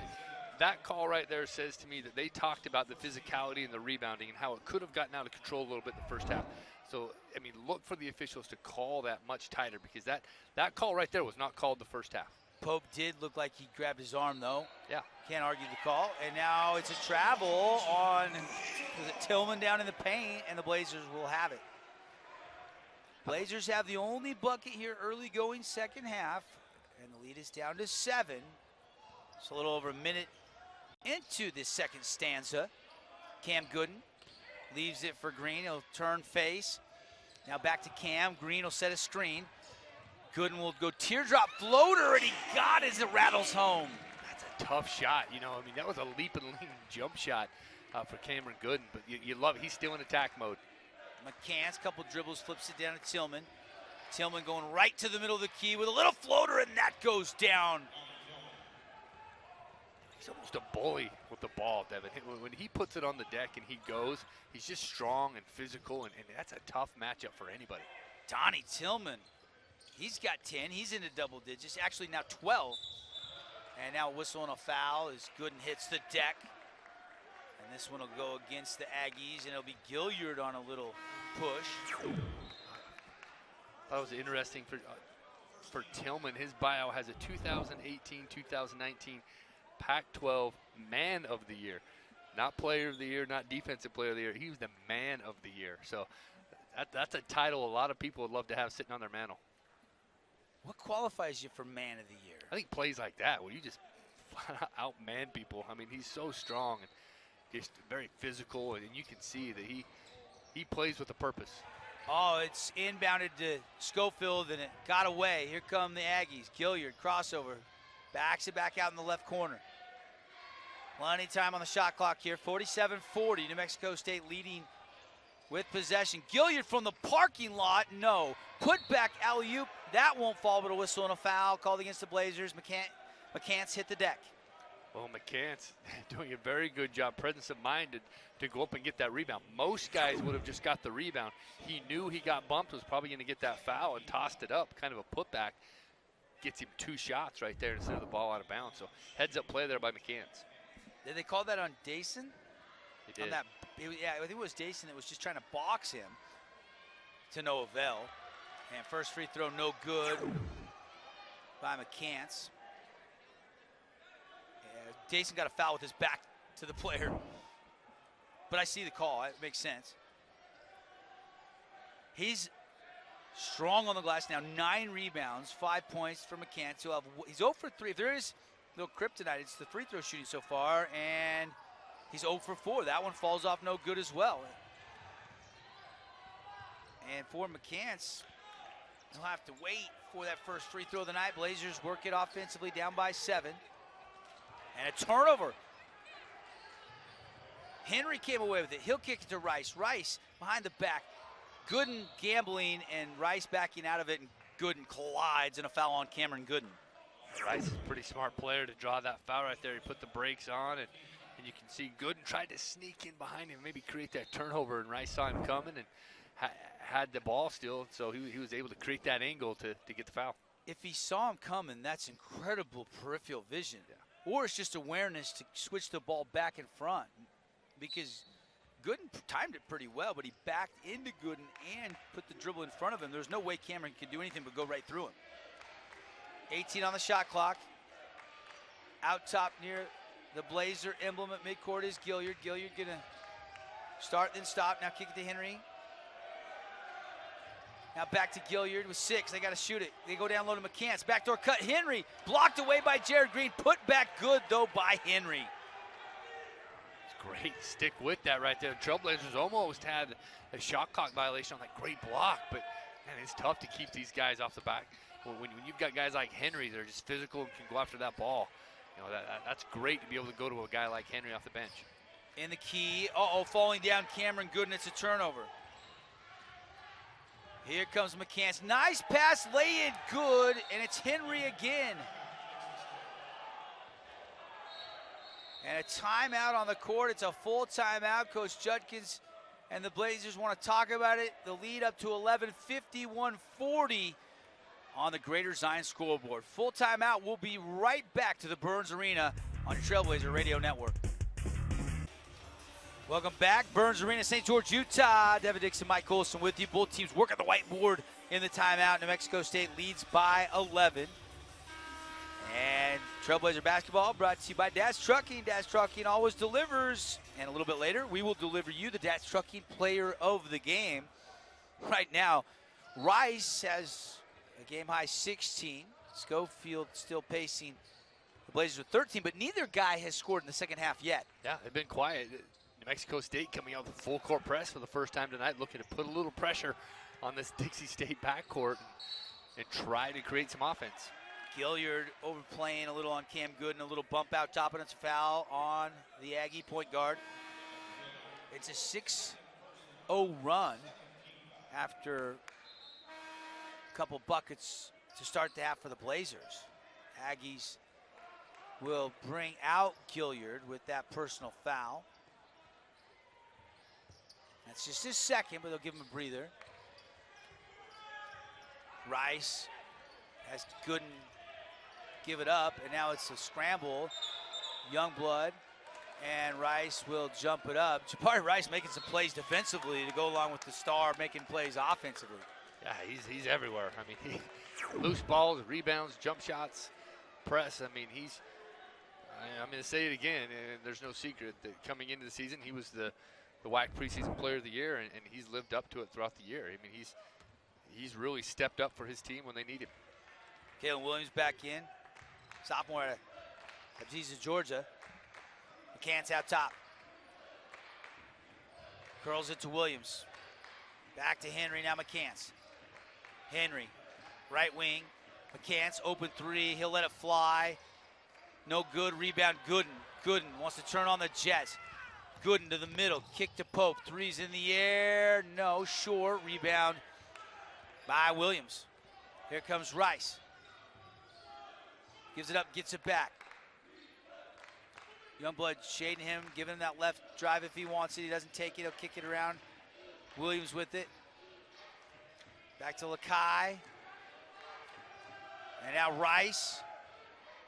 that call right there says to me that they talked about the physicality and the rebounding and how it could have gotten out of control a little bit in the first half. So, I mean, look for the officials to call that much tighter, because that call right there was not called the first half. Pope did look like he grabbed his arm, though. Yeah. Can't argue the call. And now it's a travel on Tillman down in the paint, and the Blazers will have it. Blazers have the only bucket here early going second half, and the lead is down to 7. It's a little over a minute into this second stanza. Cam Gooden leaves it for Green. He'll turn face. Now back to Cam. Green will set a screen. Gooden will go teardrop floater, and he got as it rattles home. That's a tough shot. You know, I mean, that was a leap and lean jump shot for Cameron Gooden, but you love it. He's still in attack mode. McCants, couple dribbles, flips it down to Tillman. Tillman going right to the middle of the key with a little floater, and that goes down. He's almost a bully with the ball, Devin. When he puts it on the deck and he goes, he's just strong and physical, and that's a tough matchup for anybody. Donnie Tillman, he's got 10. He's into double digits, actually now 12. And now a whistle and a foul as Gooden hits the deck. And this one will go against the Aggies, and it'll be Gilliard on a little push. That was interesting for Tillman. His bio has a 2018-2019 Pac-12 Man of the Year. Not Player of the Year, not Defensive Player of the Year. He was the Man of the Year. So that's a title a lot of people would love to have sitting on their mantle. What qualifies you for Man of the Year? I think plays like that, where you just outman people. I mean, he's so strong and just very physical, and you can see that he plays with a purpose. Oh, it's inbounded to Schofield, and it got away. Here come the Aggies. Gilliard, crossover. Backs it back out in the left corner. Plenty of time on the shot clock here. 47-40. New Mexico State leading with possession. Gilliard from the parking lot. No. Put back alley-oop. That won't fall, but a whistle and a foul called against the Blazers. McCants hit the deck. Well, McCants doing a very good job, presence of mind to go up and get that rebound. Most guys would have just got the rebound. He knew he got bumped, was probably going to get that foul, and tossed it up, kind of a putback. Gets him 2 shots right there instead of the ball out of bounds. So heads-up play there by McCants. Did they call that on Dayson? They did. Yeah, I think it was Dayson that was just trying to box him to no avail. And first free throw, no good by McCants. Yeah, Dayson got a foul with his back to the player. But I see the call. It makes sense. He's strong on the glass now. 9 rebounds, 5 points for McCants. He's 0 for 3. If there is no kryptonite, it's the free throw shooting so far. And he's 0 for 4. That one falls off no good as well. And for McCants, he'll have to wait for that first free throw of the night. Blazers work it offensively, down by 7. And a turnover. Henry came away with it. He'll kick it to Rice. Rice behind the back. Gooden gambling and Rice backing out of it, and Gooden collides, and a foul on Cameron Gooden. Rice is a pretty smart player to draw that foul right there. He put the brakes on, and you can see Gooden tried to sneak in behind him, maybe create that turnover, and Rice saw him coming and had the ball still, so he was able to create that angle to get the foul. If he saw him coming, that's incredible peripheral vision. Yeah. Or it's just awareness to switch the ball back in front, because Gooden timed it pretty well, but he backed into Gooden and put the dribble in front of him. There's no way Cameron could do anything but go right through him. 18 on the shot clock. Out top near the Blazer emblem at midcourt is Gilliard. Gilliard gonna start, then stop. Now kick it to Henry. Now back to Gilliard with 6. They got to shoot it. They go down low to McCants. Backdoor cut. Henry blocked away by Jared Green. Put back good, though, by Henry. It's great. Stick with that right there. Trailblazers almost had a shot clock violation on that great block, but, man, it's tough to keep these guys off the back. When you've got guys like Henry that are just physical and can go after that ball, you know, that's great to be able to go to a guy like Henry off the bench. In the key. Falling down Cameron Gooden. It's a turnover. Here comes McCants. Nice pass, lay it good, and it's Henry again. And a timeout on the court. It's a full timeout. Coach Judkins and the Blazers want to talk about it. The lead up to 11, 51-40 on the Greater Zion scoreboard. Full timeout. We'll be right back to the Burns Arena on Trailblazer Radio Network. Welcome back, Burns Arena, St. George, Utah. Devin Dixon, Mike Olson with you. Both teams work at the whiteboard in the timeout. New Mexico State leads by 11. And Trailblazer basketball brought to you by Dad's Trucking. Dad's Trucking always delivers. And a little bit later, we will deliver you the Dad's Trucking player of the game. Right now, Rice has a game-high 16. Schofield still pacing the Blazers with 13, but neither guy has scored in the second half yet. Yeah, they've been quiet. New Mexico State coming out with a full court press for the first time tonight, looking to put a little pressure on this Dixie State backcourt and try to create some offense. Gilliard overplaying a little on Cam Gooden, a little bump out top, and it's a foul on the Aggie point guard. It's a 6-0 run after a couple buckets to start the half for the Blazers. Aggies will bring out Gilliard with that personal foul. That's just his second, but they'll give him a breather. Rice has Gooden give it up, and now it's a scramble. Youngblood, and Rice will jump it up. Jabari Rice making some plays defensively to go along with the star making plays offensively. Yeah, he's everywhere. I mean, loose balls, rebounds, jump shots, press. I mean, I'm going to say it again, and there's no secret that coming into the season, he was the WAC preseason player of the year, and he's lived up to it throughout the year. I mean, he's really stepped up for his team when they need him. Kalen Williams back in. Sophomore at Jesus, Georgia. McCants out top. Curls it to Williams. Back to Henry, now McCants. Henry, right wing. McCants, open three. He'll let it fly. No good. Rebound, Gooden. Gooden wants to turn on the Jets. Gooden to the middle. Kick to Pope. Three's in the air. No, short. Rebound by Williams. Here comes Rice. Gives it up, gets it back. Youngblood shading him, giving him that left drive if he wants it. He doesn't take it, he'll kick it around. Williams with it. Back to Lakai. And now Rice.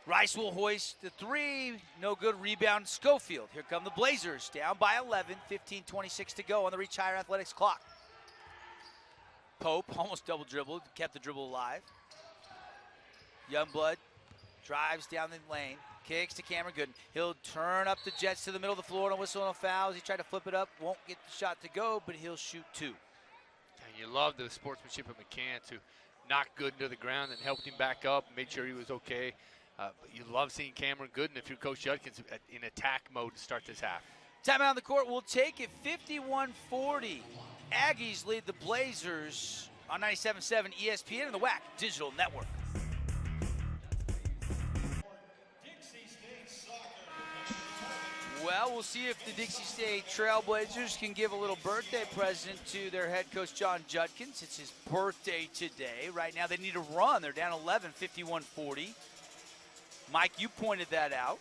Rice will hoist the three. No good. Rebound, Schofield. Here come the Blazers, down by 11. 15:26 to go on the Reach Higher Athletics clock. Pope almost double dribbled, kept the dribble alive. Youngblood drives down the lane, kicks to Cameron Gooden. He'll turn up the Jets to the middle of the floor and whistle on a foul. He tried to flip it up, won't get the shot to go, but he'll shoot two. And you love the sportsmanship of McCants, who knocked Gooden to the ground and helped him back up, made sure he was okay. But you love seeing Cameron Gooden if you're Coach Judkins in attack mode to start this half. Timeout on the court. We'll take it 51-40. Aggies lead the Blazers on 97.7 ESPN and the WAC Digital Network. Well, we'll see if the Dixie State Trailblazers can give a little birthday present to their head coach, John Judkins. It's his birthday today. Right now, they need a run. They're down 11, 51-40. Mike, you pointed that out.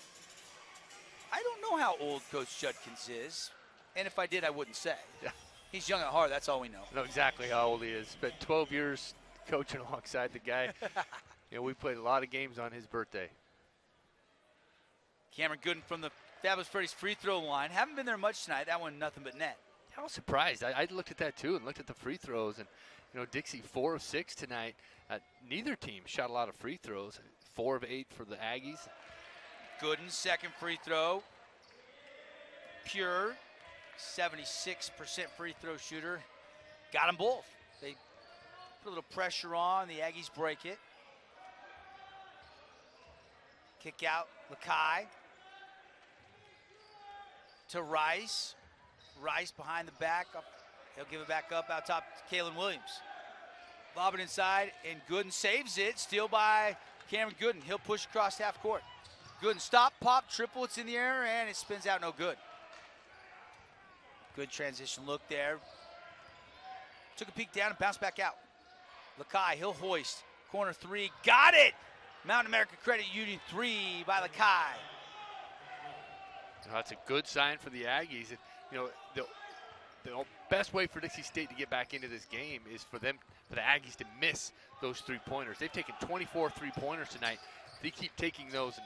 I don't know how old Coach Judkins is, and if I did, I wouldn't say. Yeah. He's young at heart, that's all we know. I know exactly how old he is. Spent 12 years coaching alongside the guy. We played a lot of games on his birthday. Cameron Gooden from the Fabulous Freddy's free throw line. Haven't been there much tonight. That one, nothing but net. I was surprised. I looked at that too and looked at the free throws. And, Dixie 4 of 6 tonight. Neither team shot a lot of free throws. 4 of 8 for the Aggies. Gooden's second free throw. Pure, 76% free throw shooter. Got them both. They put a little pressure on. The Aggies break it. Kick out, Lakai. To Rice. Rice behind the back. Up. He'll give it back up out top to Kalen Williams. Lob it inside, and Gooden saves it. Steal by Cameron Gooden. He'll push across half court. Gooden stop, pop, triple. It's in the air, and it spins out no good. Good transition look there. Took a peek down and bounced back out. Lakai, he'll hoist. Corner three, got it! Mountain America Credit Union 3 by Lakai. That's a good sign for the Aggies. The best way for Dixie State to get back into this game is for the Aggies to miss those three-pointers. They've taken 24 three-pointers tonight. They keep taking those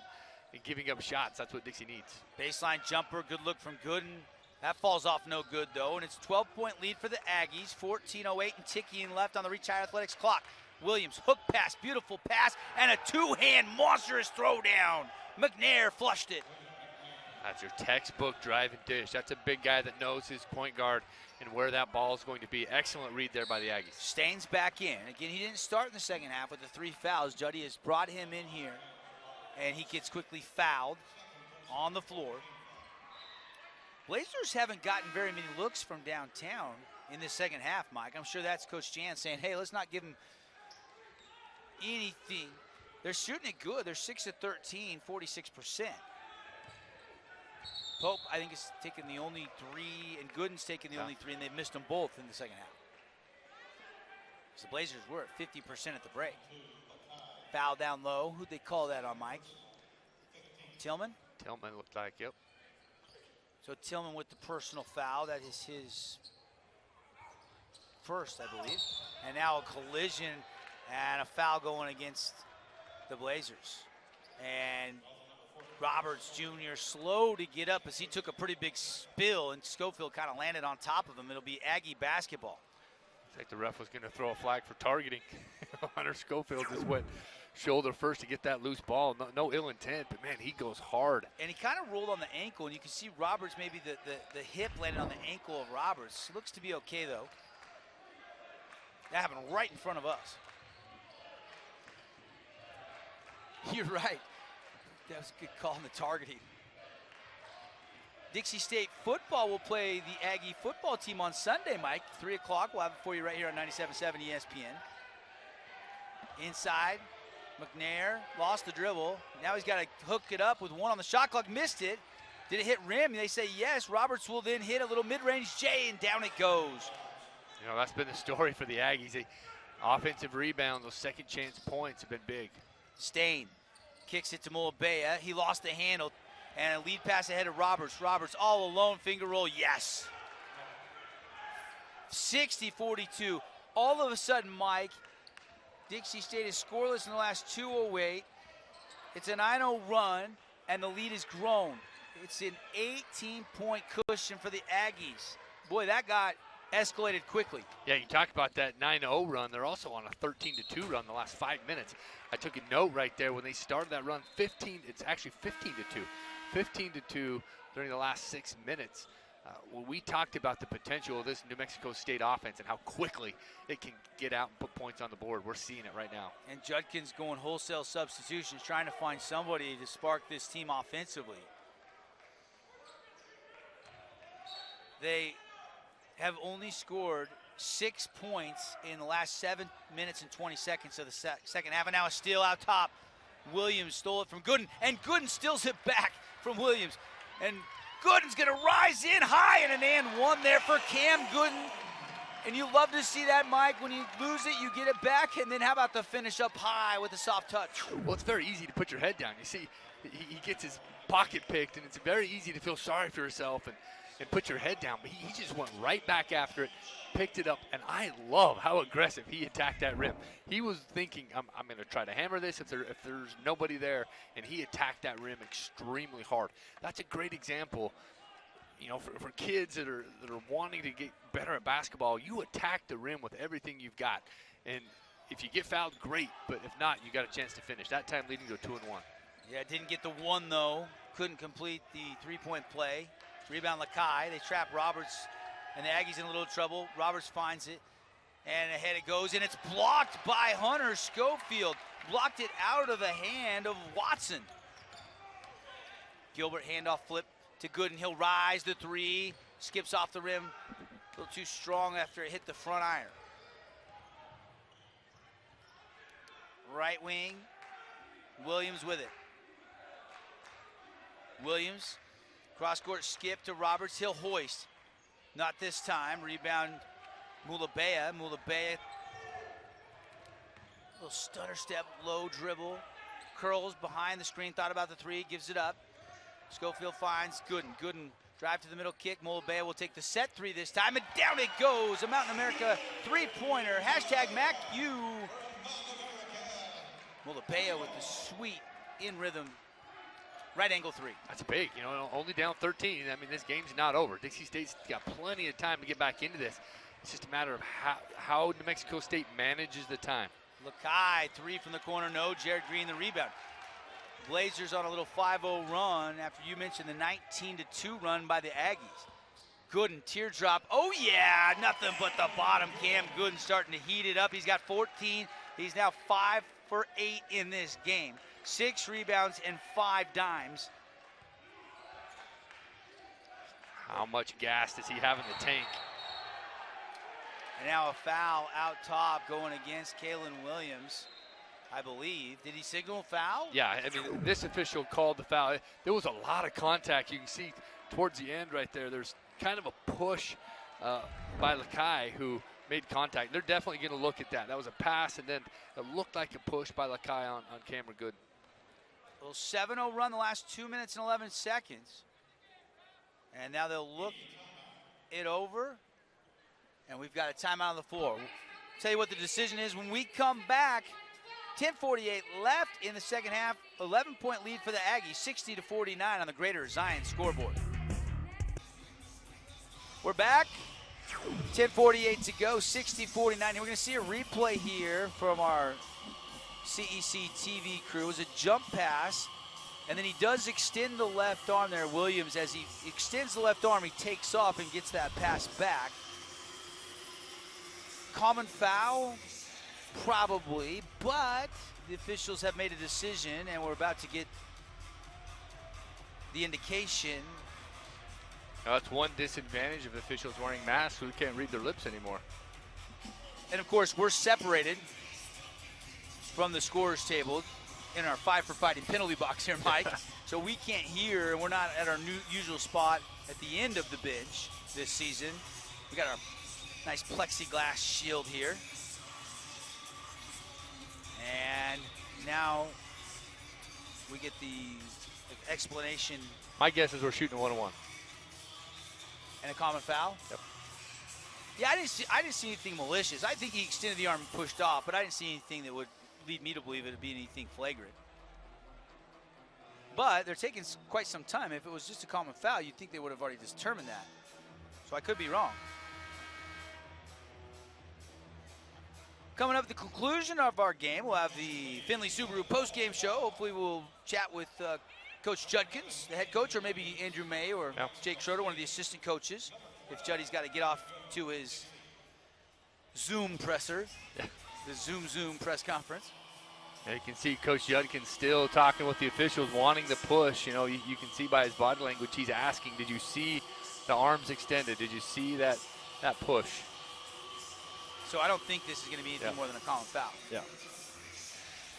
and giving up shots. That's what Dixie needs. Baseline jumper, good look from Gooden. That falls off no good, though, and it's a 12-point lead for the Aggies. 14:08 and ticking left on the Reach High Athletics clock. Williams, hook pass, beautiful pass, and a two-hand monstrous throwdown. McNair flushed it. That's your textbook drive and dish. That's a big guy that knows his point guard and where that ball is going to be. Excellent read there by the Aggies. Staines back in. Again, he didn't start in the second half with the 3 fouls. Juddy has brought him in here, and he gets quickly fouled on the floor. Blazers haven't gotten very many looks from downtown in the second half, Mike. I'm sure that's Coach Jan saying, hey, let's not give them anything. They're shooting it good. They're 6 of 13, 46%. Pope, I think, is taking the only 3, and Gooden's taking the only 3, and they've missed them both in the second half. So the Blazers were at 50% at the break. Foul down low. Who'd they call that on, Mike? Tillman? Tillman looked like, yep. So Tillman with the personal foul. That is his first, I believe. And now a collision and a foul going against the Blazers. And Roberts Jr. slow to get up as he took a pretty big spill, and Schofield kind of landed on top of him. It'll be Aggie basketball. I think the ref was going to throw a flag for targeting. Hunter Schofield just went shoulder first to get that loose ball. No ill intent, but, man, he goes hard. And he kind of rolled on the ankle, and you can see Roberts, maybe the hip landed on the ankle of Roberts. Looks to be okay, though. That happened right in front of us. You're right. That was a good call on the targeting. Dixie State football will play the Aggie football team on Sunday, Mike. 3 o'clock. We'll have it for you right here on 97.7 ESPN. Inside, McNair lost the dribble. Now he's got to hook it up with 1 on the shot clock. Missed it. Did it hit rim? They say yes. Roberts will then hit a little mid-range J, and down it goes. That's been the story for the Aggies. Offensive rebound, those second chance points have been big. Stain kicks it to Mulabea. He lost the handle, and a lead pass ahead of Roberts. Roberts all alone, finger roll, yes. 60-42. All of a sudden, Mike, Dixie State is scoreless in the last 2:08. It's a 9-0 run, and the lead has grown. It's an 18-point cushion for the Aggies. Boy, that got escalated quickly. Yeah, you talk about that 9-0 run. They're also on a 13-2 run the last 5 minutes. I took a note right there when they started that run. It's actually 15-2. 15-2 during the last 6 minutes. When we talked about the potential of this New Mexico State offense and how quickly it can get out and put points on the board, we're seeing it right now. And Judkins going wholesale substitutions, trying to find somebody to spark this team offensively. They have only scored 6 points in the last 7 minutes and 20 seconds of the second half. And now a steal out top. Williams stole it from Gooden, and Gooden steals it back from Williams. And Gooden's going to rise in high, and an and 1 there for Cam Gooden. And you love to see that, Mike. When you lose it, you get it back. And then how about the finish up high with a soft touch? Well, it's very easy to put your head down. You see, he gets his pocket picked, and it's very easy to feel sorry for yourself and put your head down. But he just went right back after it, picked it up, and I love how aggressive he attacked that rim. He was thinking, I'm going to try to hammer this if there's nobody there, and he attacked that rim extremely hard. That's a great example. You know, for kids that are wanting to get better at basketball, you attack the rim with everything you've got. And if you get fouled, great. But if not, you got a chance to finish. That time leading to a 2-and-1. Yeah, didn't get the one, though. Couldn't complete the three-point play. Rebound Lakai. They trap Roberts, and the Aggies in a little trouble. Roberts finds it, and ahead it goes, and it's blocked by Hunter Schofield. Blocked it out of the hand of Watson. Gilbert handoff flip to Gooden. He'll rise the three. Skips off the rim. A little too strong after it hit the front iron. Right wing. Williams with it. Williams. Cross-court skip to Roberts. He'll hoist. Not this time. Rebound Mulabea. Mulabea. Little stutter step, low dribble. Curls behind the screen. Thought about the three. Gives it up. Schofield finds Gooden. Gooden drive to the middle kick. Mulabea will take the set three this time, and down it goes. A Mountain America three-pointer. Hashtag MacU. Mulabea with the sweet in rhythm right angle three. That's big, you know, only down 13. I mean, this game's not over. Dixie State's got plenty of time to get back into this. It's just a matter of how New Mexico State manages the time. Lakai, three from the corner, no. Jared Green, the rebound. Blazers on a little 5-0 run after you mentioned the 19-2 run by the Aggies. Gooden, teardrop. Oh, yeah, nothing but the bottom. Cam Gooden starting to heat it up. He's got 14. He's now 5 for 8 in this game. 6 rebounds and 5 dimes. How much gas does he have in the tank? And now a foul out top going against Kalen Williams, I believe. Did he signal a foul? Yeah, I mean, this official called the foul. There was a lot of contact. You can see towards the end right there, there's kind of a push by Lakai who made contact. They're definitely going to look at that. That was a pass, and then it looked like a push by Lakai on Cameron Gooden. A little 7-0 run the last 2 minutes and 11 seconds. And now they'll look it over. And we've got a timeout on the floor. We'll tell you what the decision is when we come back. 10:48 left in the second half. 11-point lead for the Aggies, 60-49 on the Greater Zion scoreboard. We're back. 10:48 to go, 60-49. And we're going to see a replay here from our CEC TV crew. It was a jump pass, and then he does extend the left arm there, Williams. As he extends the left arm, he takes off and gets that pass back. Common foul? Probably, but the officials have made a decision, and we're about to get the indication. Now, that's one disadvantage of officials wearing masks. We can't read their lips anymore. And, of course, we're separated from the scorer's table in our 5 for Fighting penalty box here, Mike. So we can't hear, and we're not at our usual spot at the end of the bench this season. We got our nice plexiglass shield here. And now we get the explanation. My guess is we're shooting a 1-on-1. And a common foul? Yep. Yeah, I didn't see anything malicious. I think he extended the arm and pushed off, but I didn't see anything that would lead me to believe it would be anything flagrant. But they're taking quite some time. If it was just a common foul, you'd think they would have already determined that. So I could be wrong. Coming up at the conclusion of our game, we'll have the Findlay Subaru post-game show. Hopefully we'll chat with Coach Judkins, the head coach, or maybe Andrew May or Jake Schroeder, one of the assistant coaches, if Juddy's got to get off to his Zoom presser, the Zoom press conference. Yeah, you can see Coach Judkins still talking with the officials, wanting the push. You know, you can see by his body language, he's asking, did you see the arms extended? Did you see that push? So I don't think this is going to be anything more than a common foul. Yeah.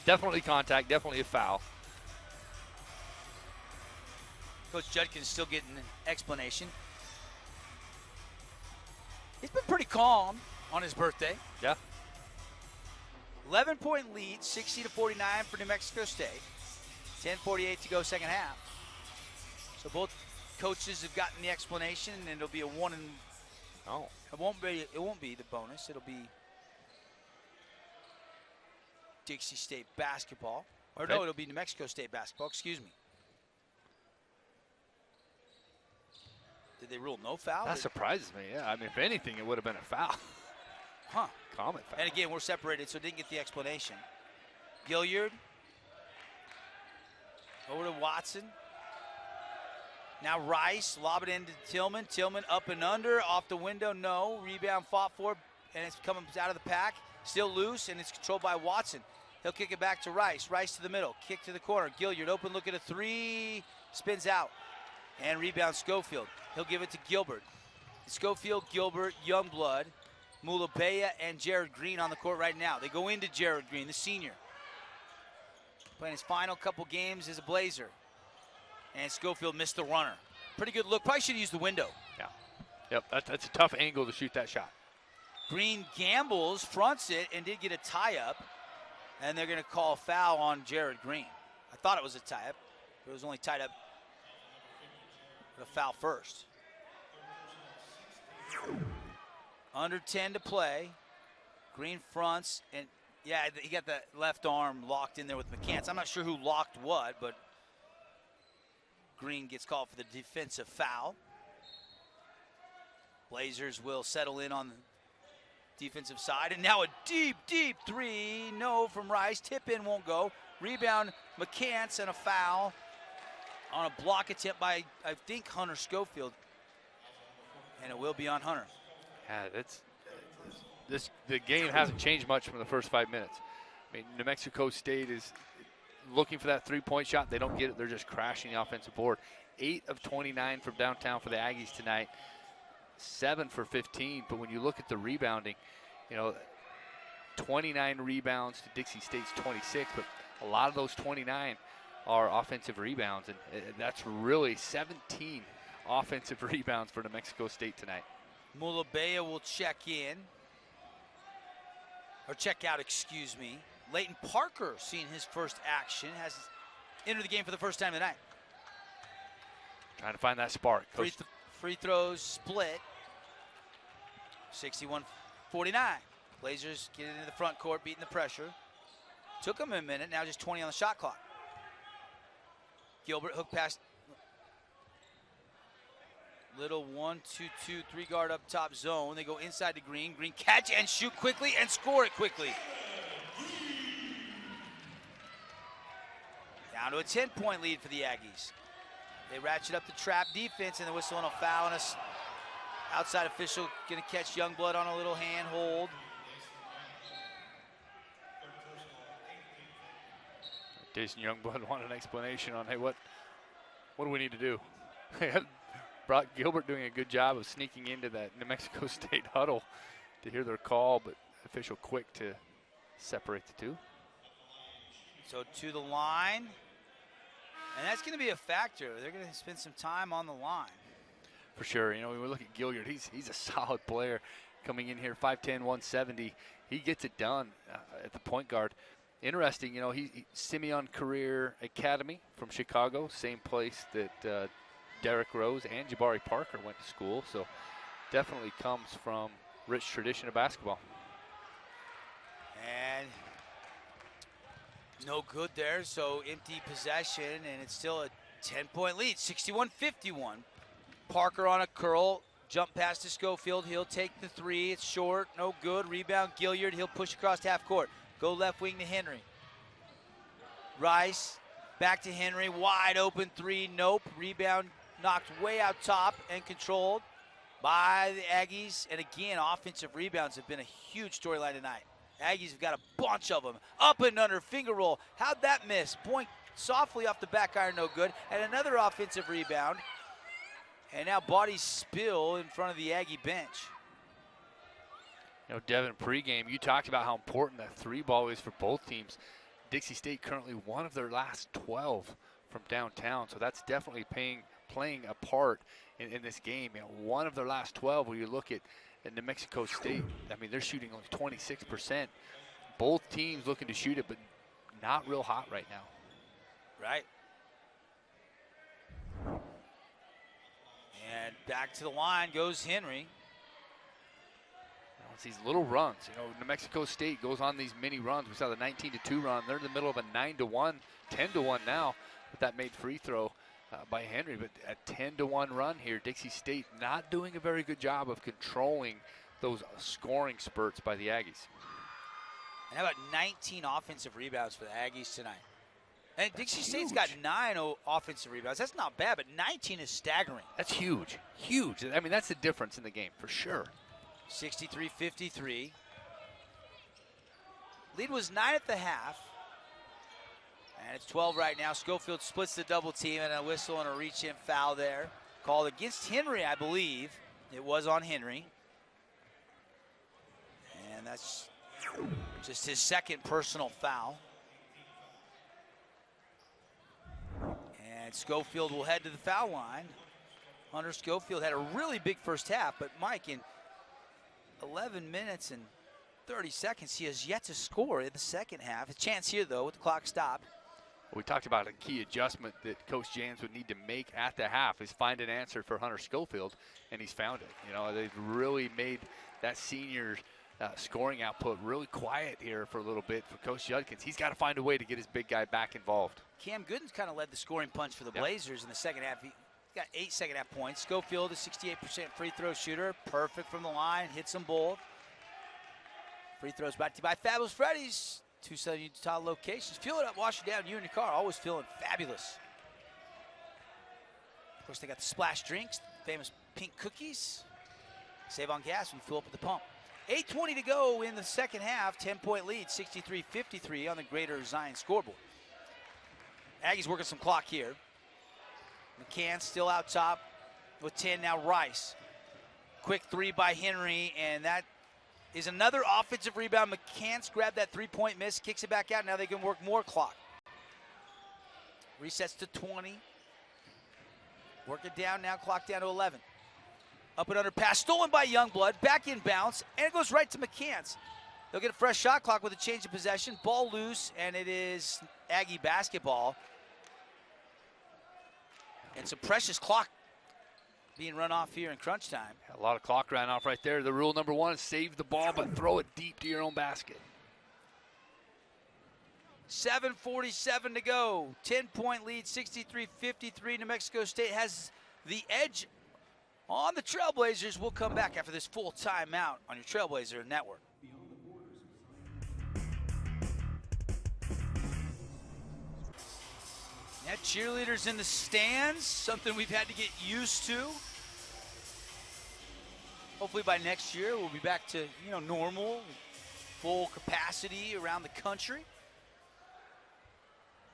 Definitely contact, definitely a foul. Coach Judkins still getting an explanation. He's been pretty calm. on his birthday. Yeah. 11-point lead, 60-49 for New Mexico State. 10:48 to go second half. So both coaches have gotten the explanation, and it'll be a one and it won't be the bonus. It'll be Dixie State basketball. Or no, it'll be New Mexico State basketball, excuse me. Did they rule no foul? That surprises me, yeah. I mean, if anything, it would have been a foul. Huh. Common foul. And again, we're separated, so didn't get the explanation. Gilliard. Over to Watson. Now Rice, lob it into Tillman. Tillman up and under, off the window, no. Rebound fought for, and it's coming out of the pack. Still loose, and it's controlled by Watson. He'll kick it back to Rice. Rice to the middle, kick to the corner. Gilliard open, look at a three, spins out. And rebound Schofield. He'll give it to Gilbert. Schofield, Gilbert, Youngblood, Mulabea, and Jared Green on the court right now. They go into Jared Green, the senior. Playing his final couple games as a Blazer. And Schofield missed the runner. Pretty good look. Probably should have used the window. Yeah. Yep, that's a tough angle to shoot that shot. Green gambles, fronts it, and did get a tie-up. And they're going to call a foul on Jared Green. I thought it was a tie-up. It was only tied up with a foul first. Under 10 to play. Green fronts, and yeah, he got the left arm locked in there with McCants. I'm not sure who locked what, but Green gets called for the defensive foul. Blazers will settle in on the defensive side, and now a deep, deep three. No from Rice. Tip in won't go. Rebound McCants, and a foul on a block attempt by, I think, Hunter Schofield. And it will be on Hunter. Yeah, the game hasn't changed much from the first 5 minutes. I mean, New Mexico State is looking for that three-point shot. They don't get it. They're just crashing the offensive board. 8 of 29 from downtown for the Aggies tonight. 7 for 15. But when you look at the rebounding, 29 rebounds to Dixie State's 26. But a lot of those 29 are offensive rebounds. And that's really 17 offensive rebounds for New Mexico State tonight. Mulabea will check in. Or check out, excuse me. Leighton Parker seeing his first action, has entered the game for the first time tonight. Trying to find that spark. Free throws split. 61-49. Blazers get it into the front court, beating the pressure. Took them a minute, now just 20 on the shot clock. Gilbert hook pass. Little 1-2-2 three-guard up top zone. They go inside to Green. Green catch and shoot quickly and score it quickly. Down to a 10-point lead for the Aggies. They ratchet up the trap defense, and the whistle on a foul, and a outside official going to catch Youngblood on a little hand hold. Jason Youngblood wanted an explanation on, hey, what do we need to do? Brock Gilbert doing a good job of sneaking into that New Mexico State huddle to hear their call, but official quick to separate the two. So to the line, and that's going to be a factor. They're going to spend some time on the line. For sure. When we look at Gilliard, he's a solid player coming in here, 5'10", 170. He gets it done at the point guard. Interesting, he Simeon Career Academy from Chicago, same place that Derrick Rose and Jabari Parker went to school, so definitely comes from rich tradition of basketball. And no good there, so empty possession, and it's still a 10-point lead, 61-51. Parker on a curl, jump pass to Schofield. He'll take the three. It's short, no good. Rebound, Gilliard. He'll push across half court. Go left wing to Henry. Rice, back to Henry. Wide open three, nope. Rebound knocked way out top and controlled by the Aggies. And again, offensive rebounds have been a huge storyline tonight. Aggies have got a bunch of them. Up and under, finger roll. How'd that miss? Point softly off the back iron, no good. And another offensive rebound. And now bodies spill in front of the Aggie bench. Devin, pregame, you talked about how important that three ball is for both teams. Dixie State currently one of their last 12 from downtown, so that's definitely playing a part in this game. One of their last 12, where you look at And New Mexico State, I mean, they're shooting only 26%. Both teams looking to shoot it, but not real hot right now. Right. And back to the line goes Henry. It's these little runs. You know, New Mexico State goes on these mini runs. We saw the 19-2 run. They're in the middle of a 9-1, 10-1 now. But that made free throw by Henry. But a 10-1 run here. Dixie State not doing a very good job of controlling those scoring spurts by the Aggies. And how about 19 offensive rebounds for the Aggies tonight? And That's Dixie huge. State's got 9 offensive rebounds. That's not bad, but 19 is staggering. That's huge. Huge. I mean, that's the difference in the game for sure. 63-53. Lead was 9 at the half. And it's 12 right now. Schofield splits the double team and a whistle and a reach-in foul there. Called against Henry, I believe. It was on Henry. And that's just his second personal foul. And Schofield will head to the foul line. Hunter Schofield had a really big first half, but Mike, in 11 minutes and 30 seconds, he has yet to score in the second half. A chance here, though, with the clock stopped. We talked about a key adjustment that Coach Jans would need to make at the half is find an answer for Hunter Schofield, and he's found it. You know, they've really made that senior scoring output really quiet here for a little bit for Coach Judkins. He's got to find a way to get his big guy back involved. Cam Gooden's kind of led the scoring punch for the Blazers in the second half. He got 8 second-half points. Schofield, a 68% free throw shooter. Perfect from the line. Hits them both. Free throws brought to you by Fabulous Freddy's. 2 Southern Utah locations. Fuel it up, wash it down. You in your car, always feeling fabulous. Of course, they got the splash drinks, famous pink cookies. Save on gas when you fill up at the pump. 8:20 to go in the second half. 10-point lead, 63-53 on the Greater Zion scoreboard. Aggies working some clock here. McCann still out top with 10 now. Rice. Quick three by Henry, and that is another offensive rebound. McCann's grabbed that three-point miss, kicks it back out. Now they can work more clock. Resets to 20. Work it down now, clock down to 11. Up and under pass, stolen by Youngblood, back in bounce, and it goes right to McCants. They'll get a fresh shot clock with a change of possession. Ball loose, and it is Aggie basketball. And some precious clock being run off here in crunch time. A lot of clock ran off right there. The rule number one is save the ball, but throw it deep to your own basket. 7:47 to go. 10-point lead, 63-53. New Mexico State has the edge on the Trailblazers. We'll come back after this full timeout on your Trailblazer Network. Yeah, cheerleaders in the stands, something we've had to get used to. Hopefully by next year we'll be back to, normal, full capacity around the country.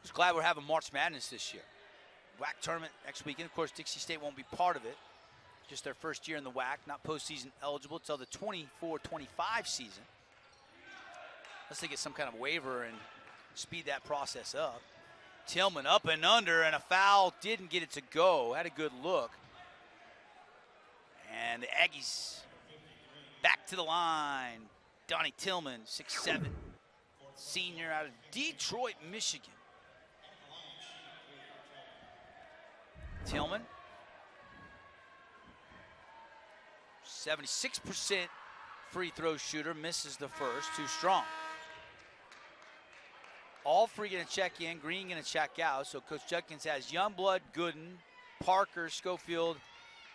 Just glad we're having March Madness this year. WAC tournament next weekend. Of course, Dixie State won't be part of it. Just their first year in the WAC, not postseason eligible until the 24-25 season. Unless they get some kind of waiver and speed that process up. Tillman up and under, and a foul. Didn't get it to go. Had a good look. And the Aggies back to the line. Donnie Tillman, 6'7", senior out of Detroit, Michigan. Tillman, 76% free throw shooter, misses the first, too strong. All three going to check in, Green going to check out. So Coach Judkins has Youngblood, Gooden, Parker, Schofield,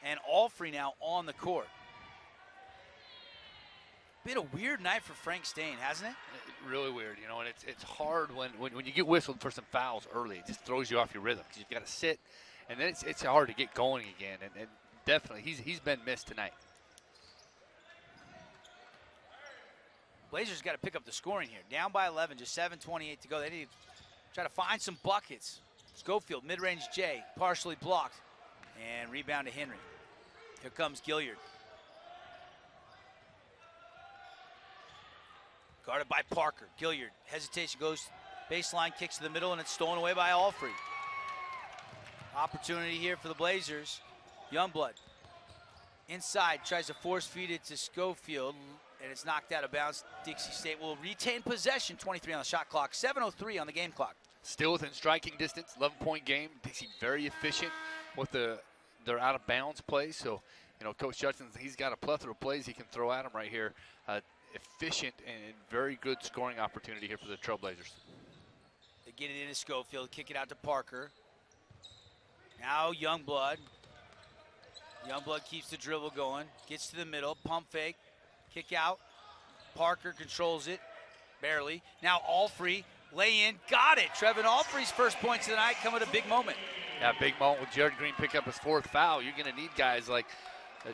and Allfrey now on the court. Been a weird night for Frank Stain, hasn't it? Really weird, and it's hard when you get whistled for some fouls early. It just throws you off your rhythm because you've got to sit, and then it's hard to get going again. And definitely, he's been missed tonight. Blazers got to pick up the scoring here. Down by 11, just 7:28 to go. They need to try to find some buckets. Schofield, mid-range J, partially blocked. And rebound to Henry. Here comes Gilliard. Guarded by Parker. Gilliard, hesitation, goes baseline, kicks to the middle, and it's stolen away by Allfrey. Opportunity here for the Blazers. Youngblood Inside, tries to force feed it to Schofield, and it's knocked out of bounds. Dixie State will retain possession, 23 on the shot clock, 7:03 on the game clock. Still within striking distance, 11-point game. Dixie very efficient with their out of bounds play. So, you know, Coach Judson, he's got a plethora of plays he can throw at him right here. Efficient and very good scoring opportunity here for the Trailblazers. They get it into Schofield, kick it out to Parker. Now Youngblood. Youngblood keeps the dribble going, gets to the middle, pump fake, kick out. Parker controls it, barely. Now Allfrey, lay in, got it. Trevin Allfrey's first points of the night come at a big moment. Yeah, big moment with Jared Green pick up his 4th foul. You're going to need guys like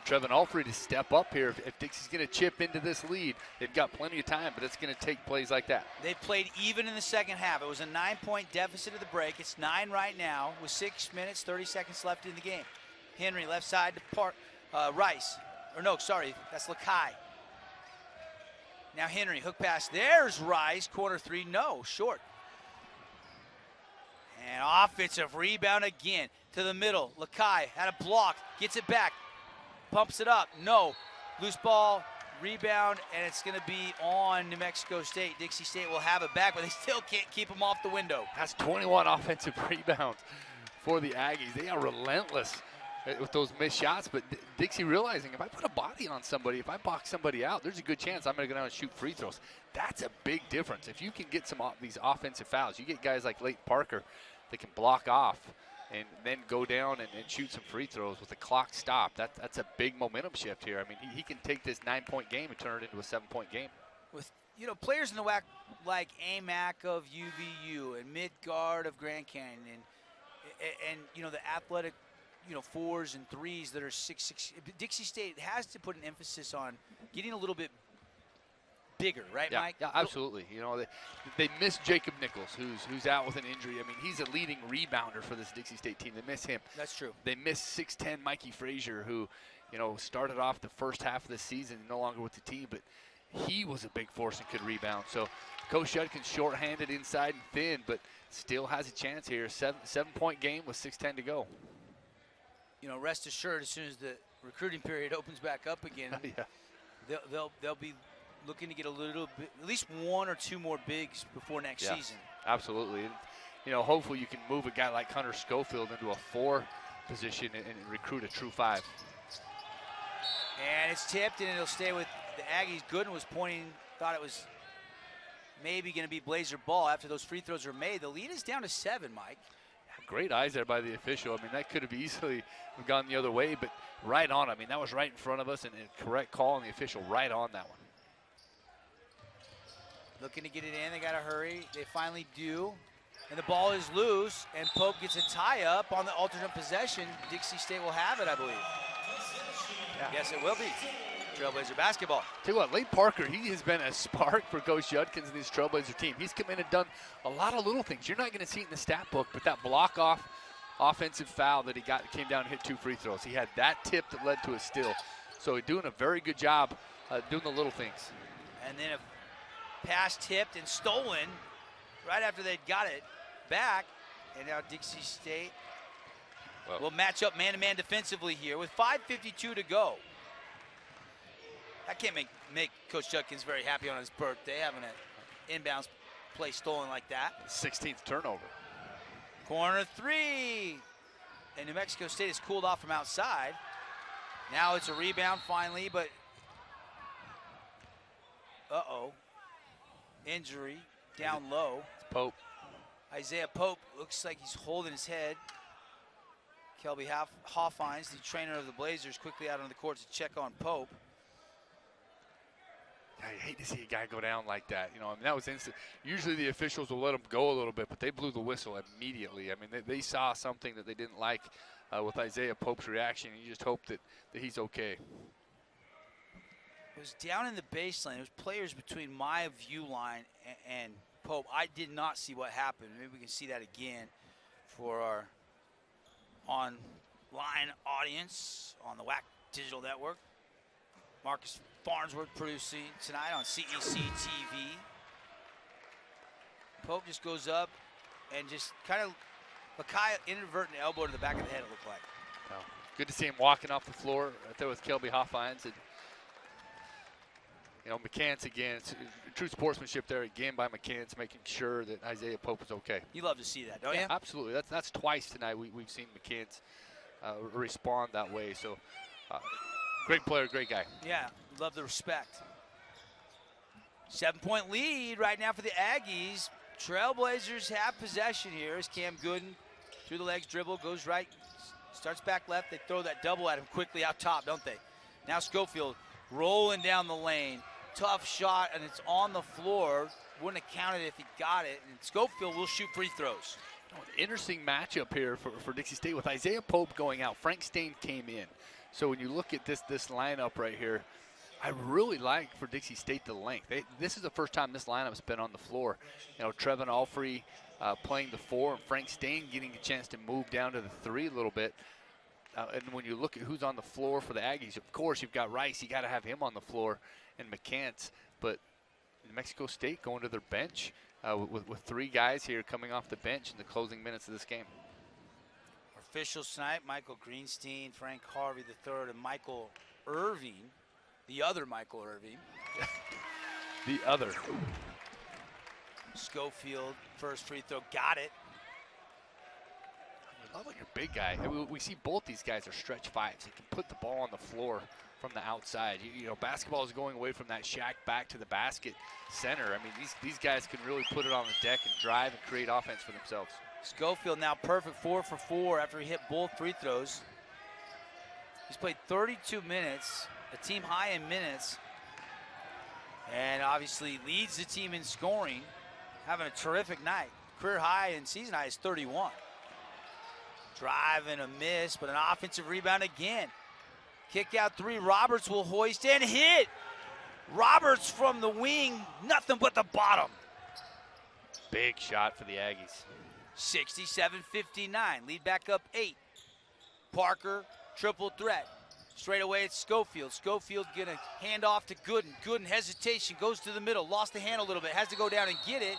Trevin Allfrey to step up here. If Dixie's going to chip into this lead, they've got plenty of time, but it's going to take plays like that. They played even in the second half. It was a 9-point deficit at the break. It's 9 right now with 6 minutes, 30 seconds left in the game. Henry left side to Rice. Or no, sorry, that's Lakai. Now Henry, hook pass. There's Rice, corner 3, no, short. And offensive rebound again to the middle. Lakai had a block, gets it back, pumps it up, no. Loose ball, rebound, and it's going to be on New Mexico State. Dixie State will have it back, but they still can't keep them off the window. That's 21 offensive rebounds for the Aggies. They are relentless with those missed shots, but Dixie realizing if I put a body on somebody, if I box somebody out, there's a good chance I'm going to go down and shoot free throws. That's a big difference. If you can get some these offensive fouls, you get guys like Leighton Parker that can block off and then go down and shoot some free throws with the clock stopped. That's a big momentum shift here. I mean, he can take this 9-point game and turn it into a 7-point game. With players in the WAC like Amac of UVU and Midgard of Grand Canyon and the athletic 4s and 3s that are 6'6". Dixie State has to put an emphasis on getting a little bit bigger, right, yeah, Mike? Yeah, absolutely. They miss Jacob Nichols, who's out with an injury. I mean, he's a leading rebounder for this Dixie State team. They miss him. That's true. They miss 6'10" Mikey Frazier, who, started off the first half of the season, no longer with the team, but he was a big force and could rebound. So Coach Judkins short-handed inside and thin, but still has a chance here. 7-point game with 6:10 to go. Rest assured, as soon as the recruiting period opens back up again, yeah. they'll be looking to get a little bit, at least 1 or 2 more bigs before next season. Absolutely. And, hopefully you can move a guy like Hunter Schofield into a 4 position and recruit a true 5. And it's tipped, and it'll stay with the Aggies. Gooden was thought it was maybe going to be Blazer ball after those free throws were made. The lead is down to 7, Mike. Great eyes there by the official. I mean, that could have easily gone the other way, but right on. I mean, that was right in front of us, and a correct call on the official right on that one. Looking to get it in. They got to hurry. They finally do. And the ball is loose, and Pope gets a tie-up on the alternate possession. Dixie State will have it, I believe. Yeah. Yes, it will be. Trailblazer basketball. Tell you what, Leighton Parker, he has been a spark for Coach Judkins and his Trailblazer team. He's come in and done a lot of little things. You're not going to see it in the stat book, but that block-off offensive foul that he came down and hit 2 free throws. He had that tip that led to a steal. So he's doing a very good job doing the little things. And then a pass tipped and stolen right after they'd got it back. And now Dixie State will match up man-to-man defensively here with 5:52 to go. That can't make Coach Judkins very happy on his birthday, having an inbounds play stolen like that. 16th turnover. Corner 3. And New Mexico State has cooled off from outside. Now it's a rebound finally, but injury down low. It's Pope. Isaiah Pope looks like he's holding his head. Kelby Hoffines, the trainer of the Blazers, quickly out on the court to check on Pope. I hate to see a guy go down like that. I mean, that was instant. Usually the officials will let him go a little bit, but they blew the whistle immediately. I mean, they saw something that they didn't like with Isaiah Pope's reaction. You just hope that he's okay. It was down in the baseline. It was players between my view line and Pope. I did not see what happened. Maybe we can see that again for our online audience on the WAC Digital Network. Marcus Farnsworth producing tonight on CEC TV. Pope just goes up and just kind of Lakai inadvertent elbow to the back of the head, it looked like. No. Good to see him walking off the floor right there with Kelby Hoffines. And, you know, McCants again, it's true sportsmanship there again by McCants, making sure that Isaiah Pope is okay. You love to see that, don't you? Absolutely. That's twice tonight we've seen McCants respond that way. So, great player, great guy. Yeah, love the respect. 7-point lead right now for the Aggies. Trailblazers have possession here as Cam Gooden through the legs, dribble, goes right, starts back left. They throw that double at him quickly out top, don't they? Now Schofield rolling down the lane. Tough shot, and it's on the floor. Wouldn't have counted if he got it. And Schofield will shoot free throws. Oh, an interesting matchup here for Dixie State with Isaiah Pope going out. Frank Stain came in. So when you look at this lineup right here, I really like for Dixie State the length. This is the first time this lineup's been on the floor. You know, Trevin Alfrey playing the 4, and Frank Stain getting a chance to move down to the 3 a little bit. And when you look at who's on the floor for the Aggies, of course, you've got Rice. You got to have him on the floor, and McCants. But New Mexico State going to their bench with 3 guys here coming off the bench in the closing minutes of this game. Officials tonight, Michael Greenstein, Frank Harvey III, and Michael Irving. The other Michael Irving. The other. Schofield, first free throw, got it. I love your big guy. I mean, we see both these guys are stretch 5s. They can put the ball on the floor from the outside. You know, basketball is going away from that shack back to the basket center. I mean, these guys can really put it on the deck and drive and create offense for themselves. Schofield now perfect 4 for 4 after he hit both free throws. He's played 32 minutes, a team high in minutes, and obviously leads the team in scoring, having a terrific night. Career high and season high is 31. Drive and a miss, but an offensive rebound again. Kick out 3, Roberts will hoist and hit. Roberts from the wing, nothing but the bottom. Big shot for the Aggies. 67-59, lead back up 8. Parker, triple threat. Straight away it's Schofield. Schofield gonna hand off to Gooden. Gooden hesitation, goes to the middle, lost the hand a little bit, has to go down and get it,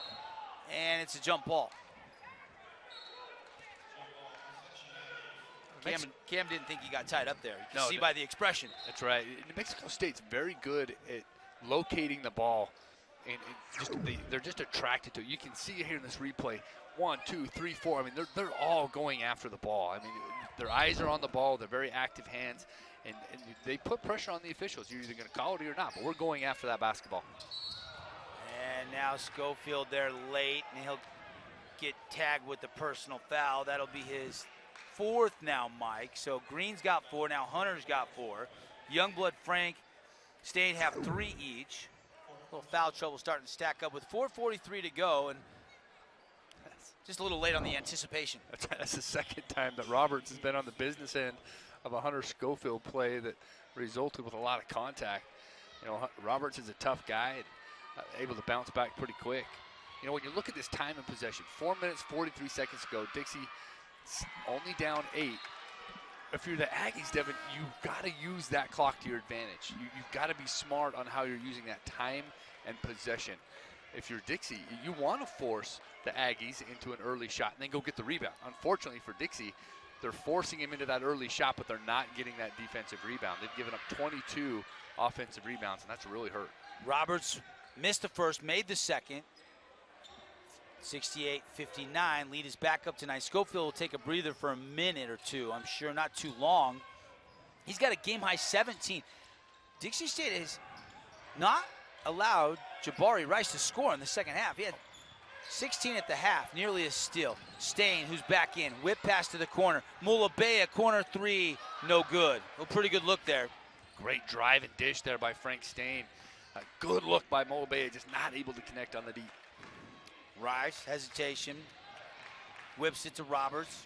and it's a jump ball. Cam didn't think he got tied up there. You can see by the expression. That's right. New Mexico State's very good at locating the ball, and they're just attracted to it. You can see it here in this replay. 1, 2, 3, 4. I mean, they're all going after the ball. I mean, their eyes are on the ball. They're very active hands, and they put pressure on the officials. You're either going to call it or not, but we're going after that basketball. And now Schofield there late, and he'll get tagged with the personal foul. That'll be his 4th now, Mike. So Green's got 4, now Hunter's got 4. Youngblood, Frank, Stain have 3 each. A little foul trouble starting to stack up with 4:43 to go, and just a little late on the anticipation. That's the second time that Roberts has been on the business end of a Hunter Schofield play that resulted with a lot of contact. You know, Roberts is a tough guy, and, able to bounce back pretty quick. You know, when you look at this time in possession, 4 minutes, 43 seconds ago, Dixie only down 8. If you're the Aggies, Devin, you've got to use that clock to your advantage. You've got to be smart on how you're using that time and possession. If you're Dixie, you want to force the Aggies into an early shot and then go get the rebound. Unfortunately for Dixie, they're forcing him into that early shot, but they're not getting that defensive rebound. They've given up 22 offensive rebounds, and that's really hurt. Roberts missed the first, made the second. 68-59, lead is back up tonight. Schofield will take a breather for a minute or two. I'm sure not too long. He's got a game-high 17. Dixie State has not allowed Jabari Rice to score in the second half. He had 16 at the half, nearly a steal. Stain, who's back in, whip pass to the corner. Mulabea, corner 3, no good. A pretty good look there. Great drive and dish there by Frank Stain. A good look by Mulabea, just not able to connect on the deep. Rice, hesitation, whips it to Roberts.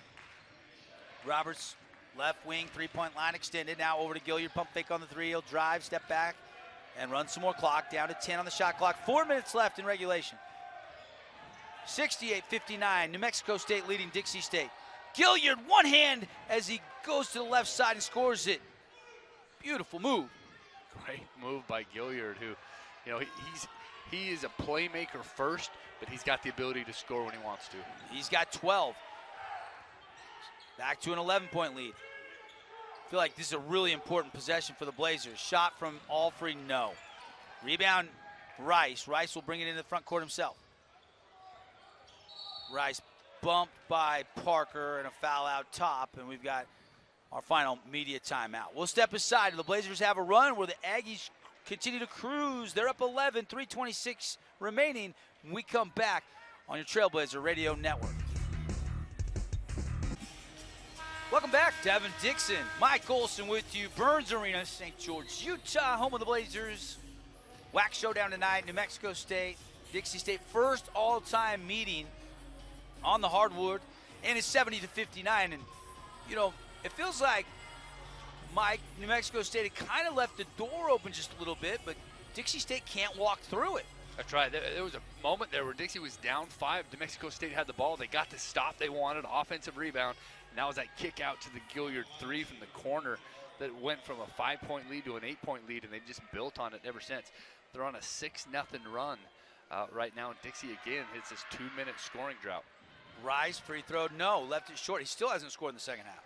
Roberts, left wing, 3-point line extended. Now over to Gilliard, pump fake on the 3. He'll drive, step back, and run some more clock. Down to 10 on the shot clock. 4 minutes left in regulation. 68-59, New Mexico State leading Dixie State. Gilliard, one hand as he goes to the left side and scores it. Beautiful move. Great move by Gilliard, who, you know, he is a playmaker first, but he's got the ability to score when he wants to. He's got 12. Back to an 11-point lead. feel like this is a really important possession for the Blazers. Shot from all free, no. Rebound, Rice. Rice will bring it into the front court himself. Rice bumped by Parker and a foul out top, and we've got our final media timeout. We'll step aside. The Blazers have a run where the Aggies continue to cruise. They're up 11, 3:26 remaining. When we come back on your Trailblazer Radio Network. Welcome back, Devin Dixon, Mike Olson with you. Burns Arena, St. George, Utah, home of the Blazers. WAC showdown tonight, New Mexico State, Dixie State, first all-time meeting on the hardwood, and it's 70-59. And, you know, it feels like, Mike, New Mexico State had kind of left the door open just a little bit, but Dixie State can't walk through it. That's right. There was a moment there where Dixie was down 5. New Mexico State had the ball. They got the stop they wanted, offensive rebound. And that was that kick out to the Gilliard 3 from the corner that went from a 5-point lead to an 8-point lead, and they've just built on it ever since. They're on a 6-0 run right now, and Dixie again hits this 2-minute scoring drought. Rice, free throw, no, left it short. He still hasn't scored in the second half.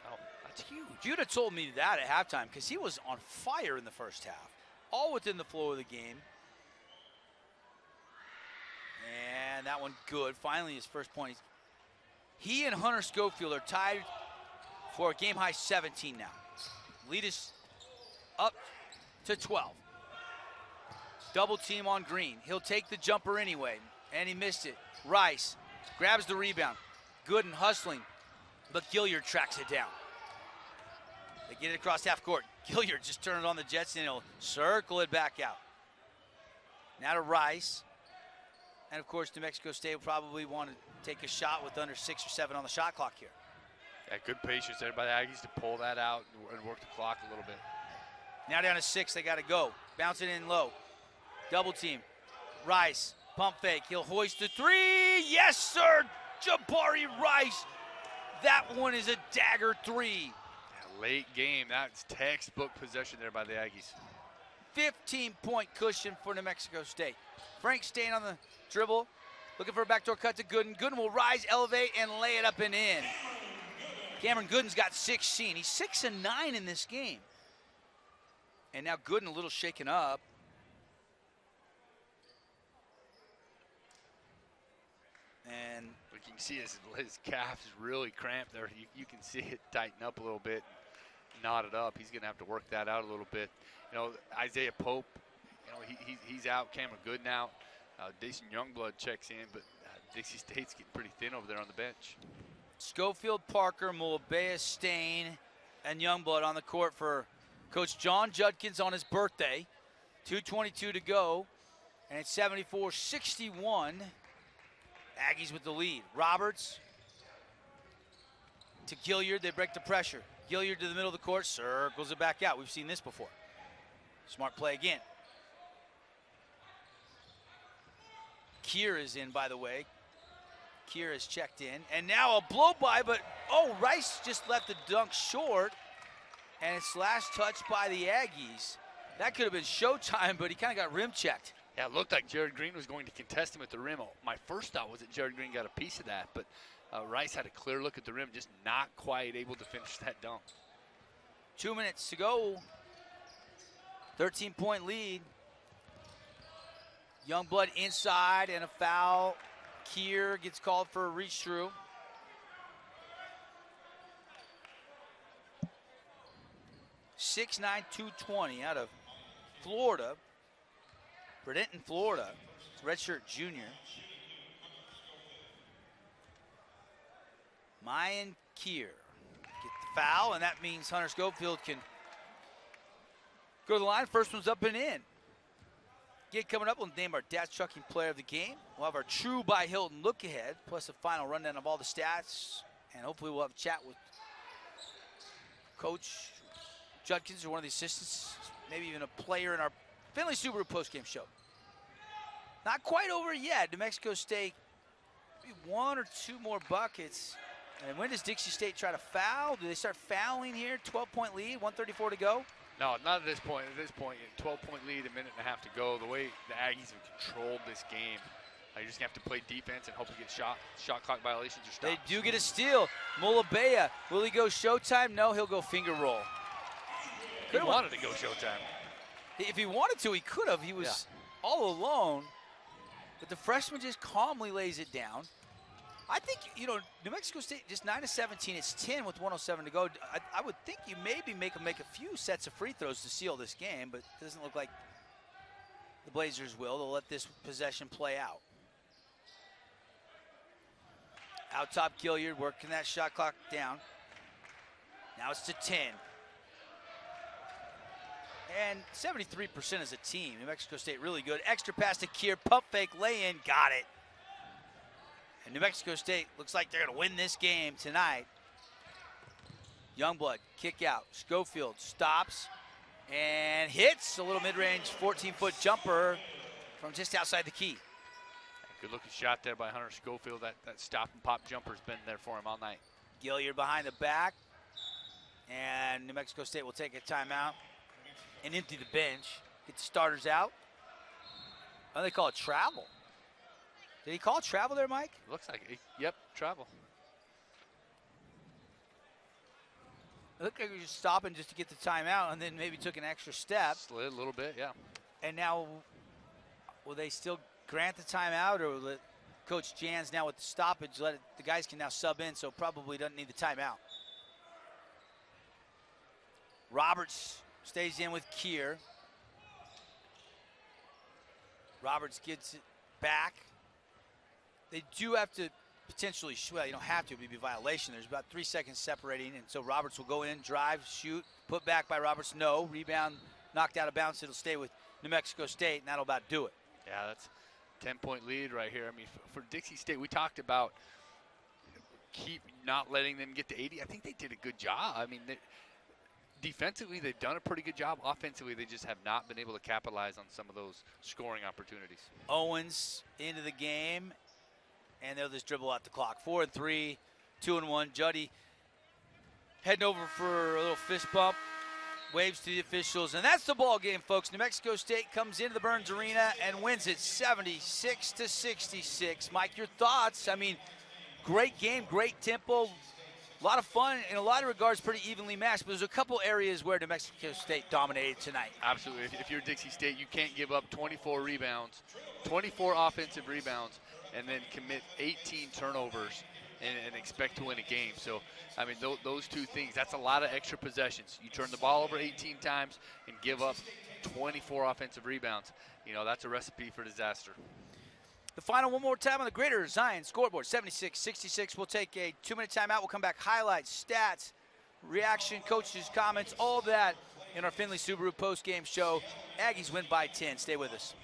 Oh, that's huge. You'd have told me that at halftime because he was on fire in the first half, all within the flow of the game. And that one good. Finally, his first point. He and Hunter Schofield are tied for a game-high 17 now. Lead is up to 12. Double team on Green. He'll take the jumper anyway, and he missed it. Rice grabs the rebound. Gooden hustling, but Gilliard tracks it down. They get it across half court. Gilliard just turned it on the Jets, and he'll circle it back out. Now to Rice. And, of course, New Mexico State will probably want to take a shot with under 6 or 7 on the shot clock here. Yeah, good patience there by the Aggies to pull that out and work the clock a little bit. Now down to 6, they got to go. Bounce it in low. Double team. Rice, pump fake. He'll hoist the 3. Yes, sir. Jabari Rice. That one is a dagger 3. Late game. That's textbook possession there by the Aggies. 15-point cushion for New Mexico State. Frank staying on the dribble. Looking for a backdoor cut to Gooden. Gooden will rise, elevate, and lay it up and in. Cameron Gooden's got 16. He's 6-9 in this game. And now Gooden a little shaken up. And you can see his calf is really cramped there. You can see it tighten up a little bit, knotted up. He's going to have to work that out a little bit. You know, Isaiah Pope, you know, he's out. Cameron Gooden out. Jason Youngblood checks in, but Dixie State's getting pretty thin over there on the bench. Schofield, Parker, Mulabea, Stain, and Youngblood on the court for Coach John Judkins on his birthday. 2:22 to go, and it's 74-61. Aggies with the lead. Roberts to Gilliard. They break the pressure. Gilliard to the middle of the court, circles it back out. We've seen this before. Smart play again. Keir is in, by the way. Keir is checked in. And now a blow by, but, oh, Rice just left the dunk short. And it's last touch by the Aggies. That could have been showtime, but he kind of got rim checked. Yeah, it looked like Jared Green was going to contest him at the rim. My first thought was that Jared Green got a piece of that, but Rice had a clear look at the rim, just not quite able to finish that dunk. 2 minutes to go. 13-point lead. Youngblood inside and a foul. Keir gets called for a reach through. .69", 220 out of Florida. Bradenton, Florida. Redshirt junior. Mayan Keir get the foul, and that means Hunter Schofield can go to the line. First one's up and in. Get coming up, we'll name our Dad's Trucking Player of the Game. We'll have our True by Hilton look ahead, plus a final rundown of all the stats, and hopefully we'll have a chat with Coach Judkins or one of the assistants, maybe even a player in our Finley Subaru postgame show. Not quite over yet. New Mexico State, maybe 1 or 2 more buckets. And when does Dixie State try to foul? Do they start fouling here? 12-point lead, 1:34 to go. No, not at this point. At this point, 12-point lead, 1.5 minutes to go. The way the Aggies have controlled this game You're just going to have to play defense and hope you get shot clock violations or stops. They do get a steal. Mulabea, will he go showtime? No, he'll go finger roll. He wanted to go showtime. If he wanted to, he could have. He was all alone. But the freshman just calmly lays it down. I think, New Mexico State, just 9-17. It's 10 with 107 to go. I would think you maybe make them make a few sets of free throws to seal this game, but it doesn't look like the Blazers will. They'll let this possession play out. Out top, Gilliard working that shot clock down. Now it's to 10. And 73% as a team. New Mexico State really good. Extra pass to Kier, pump fake, lay in, got it. And New Mexico State looks like they're going to win this game tonight. Youngblood, kick out. Schofield stops and hits a little mid-range 14-foot jumper from just outside the key. Good looking shot there by Hunter Schofield. That stop and pop jumper's been there for him all night. Gilliard behind the back. And New Mexico State will take a timeout and empty the bench. Get the starters out. Oh, they call it travel. Did he call travel there, Mike? Looks like it. Yep, travel. It looked like he was just stopping just to get the timeout and then maybe took an extra step. Slid a little bit, yeah. And now, will they still grant the timeout, or will Coach Jans now with the stoppage the guys can now sub in, so probably doesn't need the timeout. Roberts stays in with Kier. Roberts gets it back. They do have to potentially, well, you don't have to, it would be a violation. There's about 3 seconds separating, and so Roberts will go in, drive, shoot, put back by Roberts, no. Rebound, knocked out of bounds. It'll stay with New Mexico State, and that'll about do it. Yeah, that's 10-point lead right here. I mean, for Dixie State, we talked about keep not letting them get to 80. I think they did a good job. I mean, defensively, they've done a pretty good job. Offensively, they just have not been able to capitalize on some of those scoring opportunities. Owens into the game, and they'll just dribble out the clock. 4-3, 2-1. Juddy heading over for a little fist bump. Waves to the officials, and that's the ball game, folks. New Mexico State comes into the Burns Arena and wins it 76-66. Mike, your thoughts? I mean, great game, great tempo, a lot of fun, in a lot of regards, pretty evenly matched, but there's a couple areas where New Mexico State dominated tonight. Absolutely. If you're Dixie State, you can't give up 24 rebounds, 24 offensive rebounds, and then commit 18 turnovers and expect to win a game. So, I mean, those two things, that's a lot of extra possessions. You turn the ball over 18 times and give up 24 offensive rebounds. That's a recipe for disaster. The final one more time on the Greater Zion scoreboard, 76-66. We'll take a 2-minute timeout. We'll come back, highlights, stats, reaction, coaches' comments, all that in our Findlay Subaru post-game show. Aggies win by 10. Stay with us.